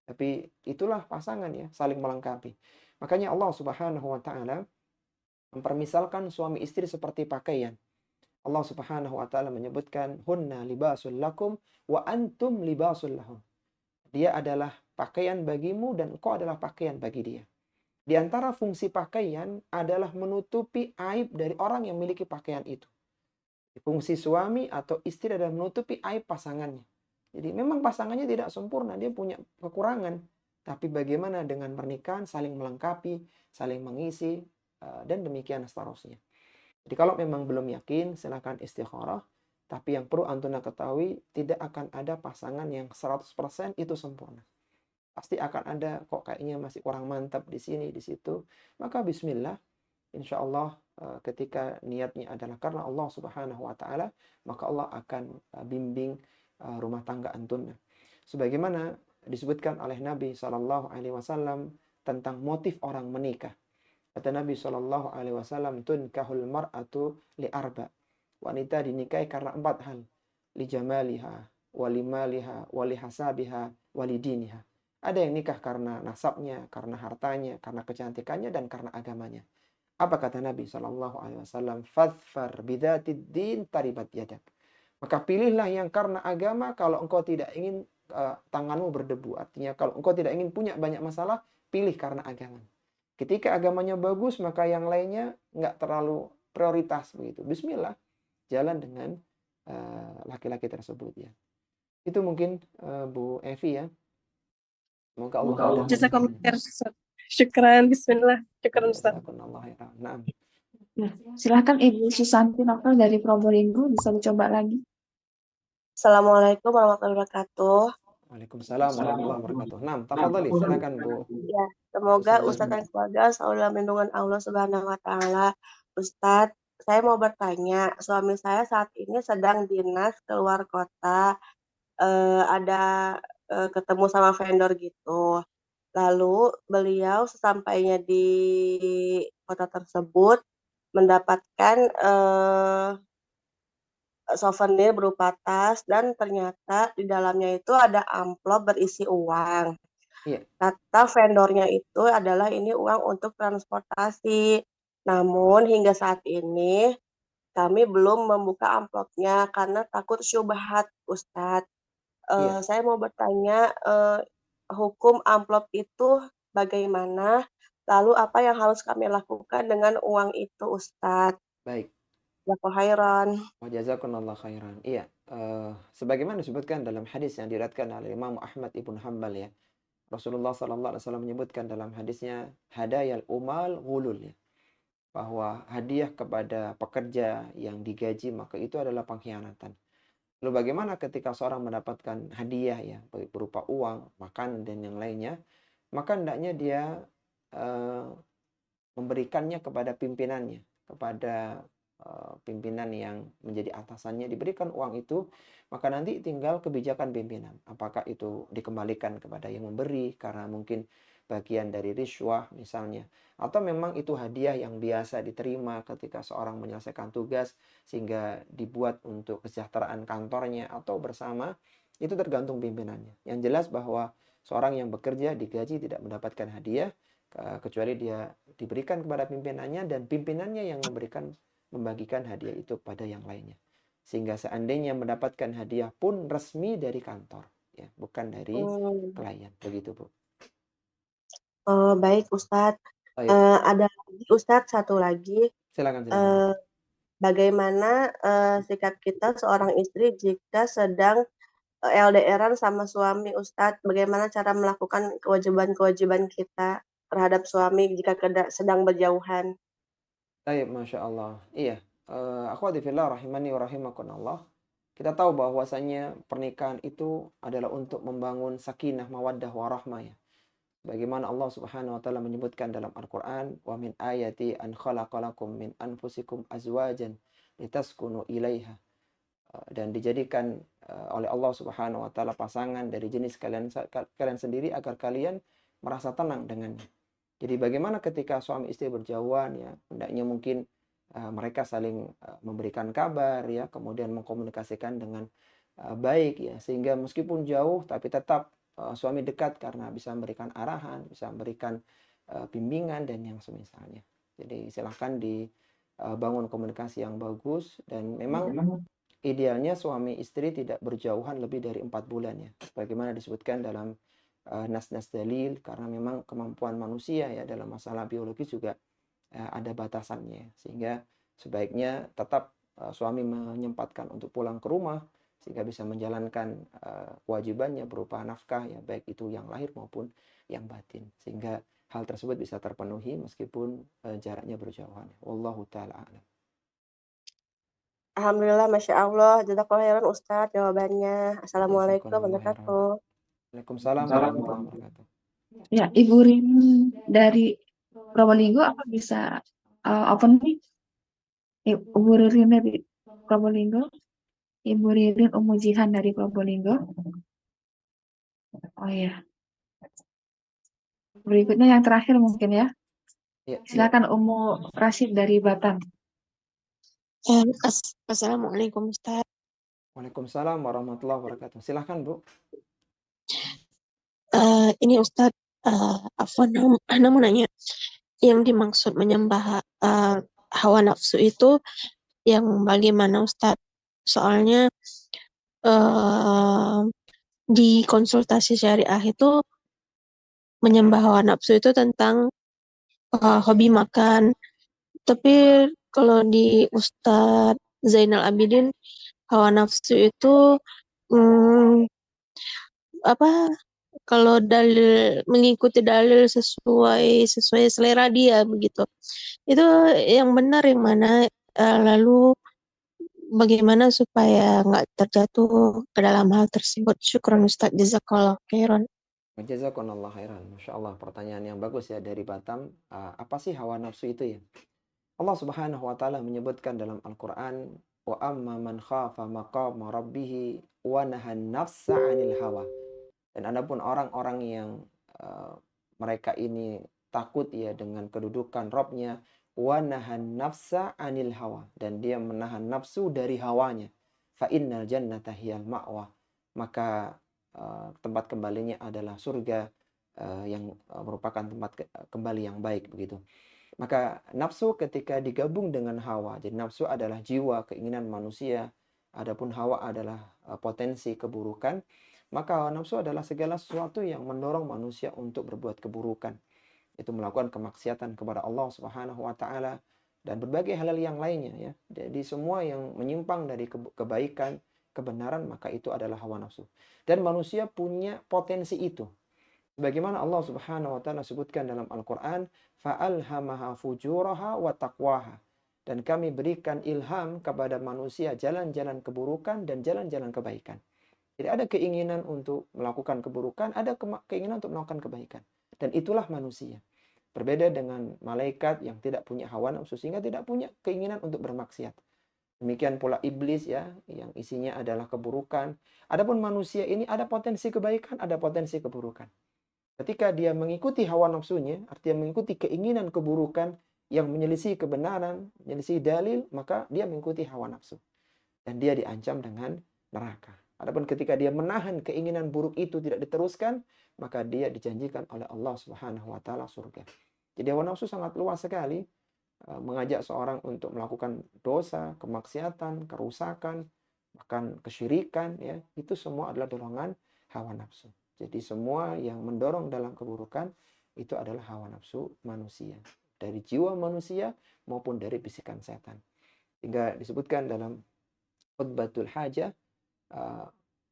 [SPEAKER 1] Tapi itulah pasangan ya, saling melengkapi. Makanya Allah Subhanahu wa taala mempermisalkan suami istri seperti pakaian. Allah Subhanahu wa taala menyebutkan hunna libasul lakum wa antum libasul lahum. Dia adalah pakaian bagimu dan engkau adalah pakaian bagi dia. Di antara fungsi pakaian adalah menutupi aib dari orang yang memiliki pakaian itu. Fungsi suami atau istri adalah menutupi aib pasangannya. Jadi memang pasangannya tidak sempurna, dia punya kekurangan. Tapi bagaimana dengan pernikahan saling melengkapi, saling mengisi dan demikian seterusnya. Jadi kalau memang belum yakin, silakan istikharah. Tapi yang perlu antuna ketahui, tidak akan ada pasangan yang 100% itu sempurna. Pasti akan ada, kok kayaknya masih kurang mantap di sini, di situ. Maka bismillah, insya Allah ketika niatnya adalah karena Allah Subhanahu wa taala, maka Allah akan bimbing rumah tangga antuna. Sebagaimana disebutkan oleh Nabi SAW tentang motif orang menikah. Kata Nabi SAW, tunkahul mar'atu li arba. Wanita dinikahi karena 4 hal. Li jamaliha, wali maliha, wali hasabiha, wali diniha. Ada yang nikah karena nasabnya, karena hartanya, karena kecantikannya, dan karena agamanya. Apa kata Nabi SAW? Fadfar bidatid din taribat yadak. Maka pilihlah yang karena agama kalau engkau tidak ingin tanganmu berdebu. Artinya kalau engkau tidak ingin punya banyak masalah, pilih karena agama. Ketika agamanya bagus, maka yang lainnya nggak terlalu prioritas begitu. Bismillah, jalan dengan laki-laki tersebut ya. Itu mungkin Bu Evi ya. Semoga Allah.
[SPEAKER 10] Jazakallah khair. Syukran, bismillah. Syukran Ustaz.
[SPEAKER 3] Silakan Ibu Susanti Novel dari Probolinggo, bisa dicoba lagi.
[SPEAKER 11] Assalamualaikum warahmatullahi wabarakatuh.
[SPEAKER 1] Waalaikumsalam warahmatullahi wabarakatuh. Nah, tafadhali, silakan Bu
[SPEAKER 11] Ya, semoga
[SPEAKER 1] Susanti.
[SPEAKER 11] Ustadz dan keluarga selalu dalam lindungan Allah Subhanahu wa Ta'ala. Ustadz, saya mau bertanya, suami saya saat ini sedang dinas keluar kota, ada ketemu sama vendor gitu. Lalu beliau sesampainya di kota tersebut mendapatkan souvenir berupa tas dan ternyata di dalamnya itu ada amplop berisi uang.
[SPEAKER 1] Iya.
[SPEAKER 11] Kata vendornya itu adalah ini uang untuk transportasi. Namun hingga saat ini kami belum membuka amplopnya karena takut syubhat, Ustadz.
[SPEAKER 1] Iya.
[SPEAKER 11] Saya mau bertanya, hukum amplop itu bagaimana? Lalu apa yang harus kami lakukan dengan uang itu, Ustadz?
[SPEAKER 1] Baik.
[SPEAKER 11] Jazakallahu khairan.
[SPEAKER 1] Wa jazakumullah khairan. Iya, sebagaimana disebutkan dalam hadis yang diriwayatkan oleh Imam Ahmad ibn Hanbal ya. Rasulullah sallallahu alaihi wasallam menyebutkan dalam hadisnya hadayal umal ghulul ya. Bahwa hadiah kepada pekerja yang digaji maka itu adalah pengkhianatan. Lalu bagaimana ketika seorang mendapatkan hadiah ya, baik berupa uang, makanan dan yang lainnya, maka hendaknya dia memberikannya kepada pimpinannya, kepada pimpinan yang menjadi atasannya, diberikan uang itu, maka nanti tinggal kebijakan pimpinan. Apakah itu dikembalikan kepada yang memberi karena mungkin bagian dari riswah misalnya, atau memang itu hadiah yang biasa diterima ketika seorang menyelesaikan tugas sehingga dibuat untuk kesejahteraan kantornya atau bersama, itu tergantung pimpinannya. Yang jelas bahwa seorang yang bekerja digaji tidak mendapatkan hadiah kecuali dia diberikan kepada pimpinannya dan pimpinannya yang membagikan hadiah itu pada yang lainnya. Sehingga seandainya mendapatkan hadiah pun resmi dari kantor, ya, bukan dari klien. Begitu, Bu.
[SPEAKER 11] Oh, baik, Ustadz. Ada lagi, Ustadz, satu lagi.
[SPEAKER 1] Silakan.
[SPEAKER 11] Bagaimana sikap kita seorang istri jika sedang LDR-an sama suami, Ustadz? Bagaimana cara melakukan kewajiban-kewajiban kita terhadap suami jika sedang berjauhan?
[SPEAKER 1] Baik, Masya Allah. Iya, akhwati fillah rahimani wa rahimakumullah. Kita tahu bahwasanya pernikahan itu adalah untuk membangun sakinah, mawaddah, warahmah ya. Bagaimana Allah Subhanahu wa taala menyebutkan dalam Al-Qur'an, "Wa min ayati an khalaqalakum min anfusikum azwajan litaskunu ilaiha." Dan dijadikan oleh Allah Subhanahu wa taala pasangan dari jenis kalian sendiri agar kalian merasa tenang dengannya. Jadi bagaimana ketika suami istri berjauhan ya, hendaknya mungkin mereka saling memberikan kabar ya, kemudian mengkomunikasikan dengan baik ya, sehingga meskipun jauh tapi tetap suami dekat karena bisa memberikan arahan, bisa memberikan bimbingan dan yang semisalnya. Jadi silahkan dibangun komunikasi yang bagus dan memang idealnya suami istri tidak berjauhan lebih dari 4 bulan ya. Bagaimana disebutkan dalam nas-nas dalil, karena memang kemampuan manusia ya dalam masalah biologis juga ada batasannya, sehingga sebaiknya tetap suami menyempatkan untuk pulang ke rumah sehingga bisa menjalankan kewajibannya berupa nafkah ya, baik itu yang lahir maupun yang batin, sehingga hal tersebut bisa terpenuhi meskipun jaraknya berjauhan. Wallahu taala a'lam.
[SPEAKER 11] Alhamdulillah, Masya Allah. Jazakallahu khairan, Ustadz, jawabannya. Assalamualaikum warahmatullahi wabarakatuh.
[SPEAKER 1] Waalaikumsalam warahmatullahi wabarakatuh.
[SPEAKER 3] Ya, Ibu Rin dari Probolinggo apa bisa open nih? Ibu Rin dari Probolinggo, Ibu Ririn Umu Jihan dari Probolinggo. Oh ya. Berikutnya yang terakhir mungkin ya. Silakan Umu Rashid dari Batam.
[SPEAKER 12] Assalamualaikum Ustaz.
[SPEAKER 1] Waalaikumsalam warahmatullahi wabarakatuh. Silahkan Bu.
[SPEAKER 12] Ini Ustadz, Ana mau nanya, yang dimaksud menyembah hawa nafsu itu yang bagaimana Ustadz? Soalnya di konsultasi syariah itu menyembah hawa nafsu itu tentang hobi makan, tapi kalau di Ustadz Zainal Abidin hawa nafsu itu kalau dalil mengikuti dalil sesuai selera dia begitu. Itu yang benar yang mana? Lalu bagaimana supaya nggak terjatuh ke dalam hal tersebut. Syukran Ustaz, jazakallah khairan.
[SPEAKER 1] Jazakallahu khairan. Masya Allah, pertanyaan yang bagus ya dari Batam. Apa sih hawa nafsu itu ya? Allah Subhanahu wa taala menyebutkan dalam Al-Qur'an, wa amma man khafa maqama rabbih wa nahan nafsa 'anil hawa. Dan adapun orang-orang yang mereka ini takut ya dengan kedudukan Rabb-nya, wa nahan nafsa 'anil hawa, dan dia menahan nafsu dari hawanya, fa innal jannata hiyal ma'wa, maka tempat kembalinya adalah surga yang merupakan tempat kembali yang baik begitu. Maka nafsu ketika digabung dengan hawa, jadi nafsu adalah jiwa, keinginan manusia, adapun hawa adalah potensi keburukan, maka hawa nafsu adalah segala sesuatu yang mendorong manusia untuk berbuat keburukan. Itu melakukan kemaksiatan kepada Allah Subhanahu wa taala dan berbagai hal yang lainnya ya. Jadi semua yang menyimpang dari kebaikan, kebenaran, maka itu adalah hawa nafsu. Dan manusia punya potensi itu. Sebagaimana Allah Subhanahu wa taala sebutkan dalam Al-Qur'an, fa'alhamaha fujuraha wa taqwaha. Dan kami berikan ilham kepada manusia jalan-jalan keburukan dan jalan-jalan kebaikan. Jadi ada keinginan untuk melakukan keburukan, ada keinginan untuk melakukan kebaikan. Dan itulah manusia. Berbeda dengan malaikat yang tidak punya hawa nafsu sehingga tidak punya keinginan untuk bermaksiat. Demikian pula iblis ya, yang isinya adalah keburukan. Adapun manusia ini ada potensi kebaikan, ada potensi keburukan. Ketika dia mengikuti hawa nafsunya, artinya mengikuti keinginan keburukan yang menyelisih kebenaran, menyelisih dalil, maka dia mengikuti hawa nafsu. Dan dia diancam dengan neraka. Adapun ketika dia menahan keinginan buruk itu tidak diteruskan, maka dia dijanjikan oleh Allah Subhanahu wa taala surga. Jadi hawa nafsu sangat luas sekali, mengajak seorang untuk melakukan dosa, kemaksiatan, kerusakan, bahkan kesyirikan ya. Itu semua adalah dorongan hawa nafsu. Jadi semua yang mendorong dalam keburukan itu adalah hawa nafsu manusia. Dari jiwa manusia maupun dari bisikan setan. Hingga disebutkan dalam khutbatul hajah,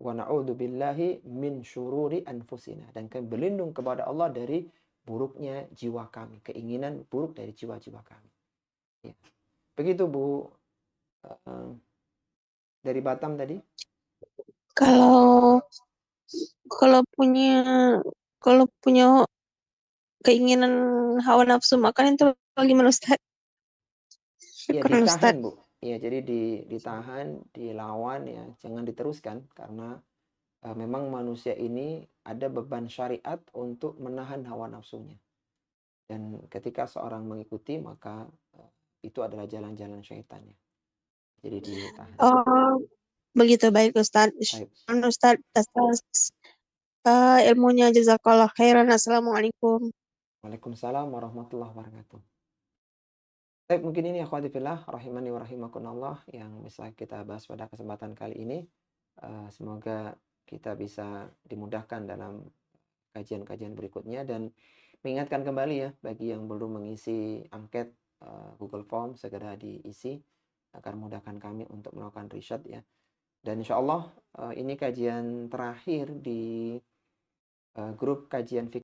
[SPEAKER 1] wa na'udzu billahi min syururi anfusina, dan kami berlindung kepada Allah dari buruknya jiwa kami, keinginan buruk dari jiwa-jiwa kami. Ya. Begitu Bu dari Batam tadi.
[SPEAKER 12] Kalau punya keinginan hawa nafsu makan itu bagaimana Ustaz?
[SPEAKER 1] Ya
[SPEAKER 12] Syukran Ustaz.
[SPEAKER 1] ditahan Bu. Ya jadi ditahan, dilawan ya, jangan diteruskan karena memang manusia ini ada beban syariat untuk menahan hawa nafsunya. Dan ketika seorang mengikuti maka itu adalah jalan-jalan syaitannya. Jadi ditahan.
[SPEAKER 12] Oh, begitu baik Ustaz. Syukran Ustaz atas ilmunya, jazakallah khairan. Assalamualaikum.
[SPEAKER 1] Waalaikumsalam warahmatullahi wabarakatuh. Baik, mungkin ini akhwati fillah rahimani wa rahimakumullah yang bisa kita bahas pada kesempatan kali ini. Semoga kita bisa dimudahkan dalam kajian-kajian berikutnya, dan mengingatkan kembali ya bagi yang belum mengisi angket Google Form segera diisi agar memudahkan kami untuk melakukan riset ya. Dan insya Allah ini kajian terakhir di grup kajian fikih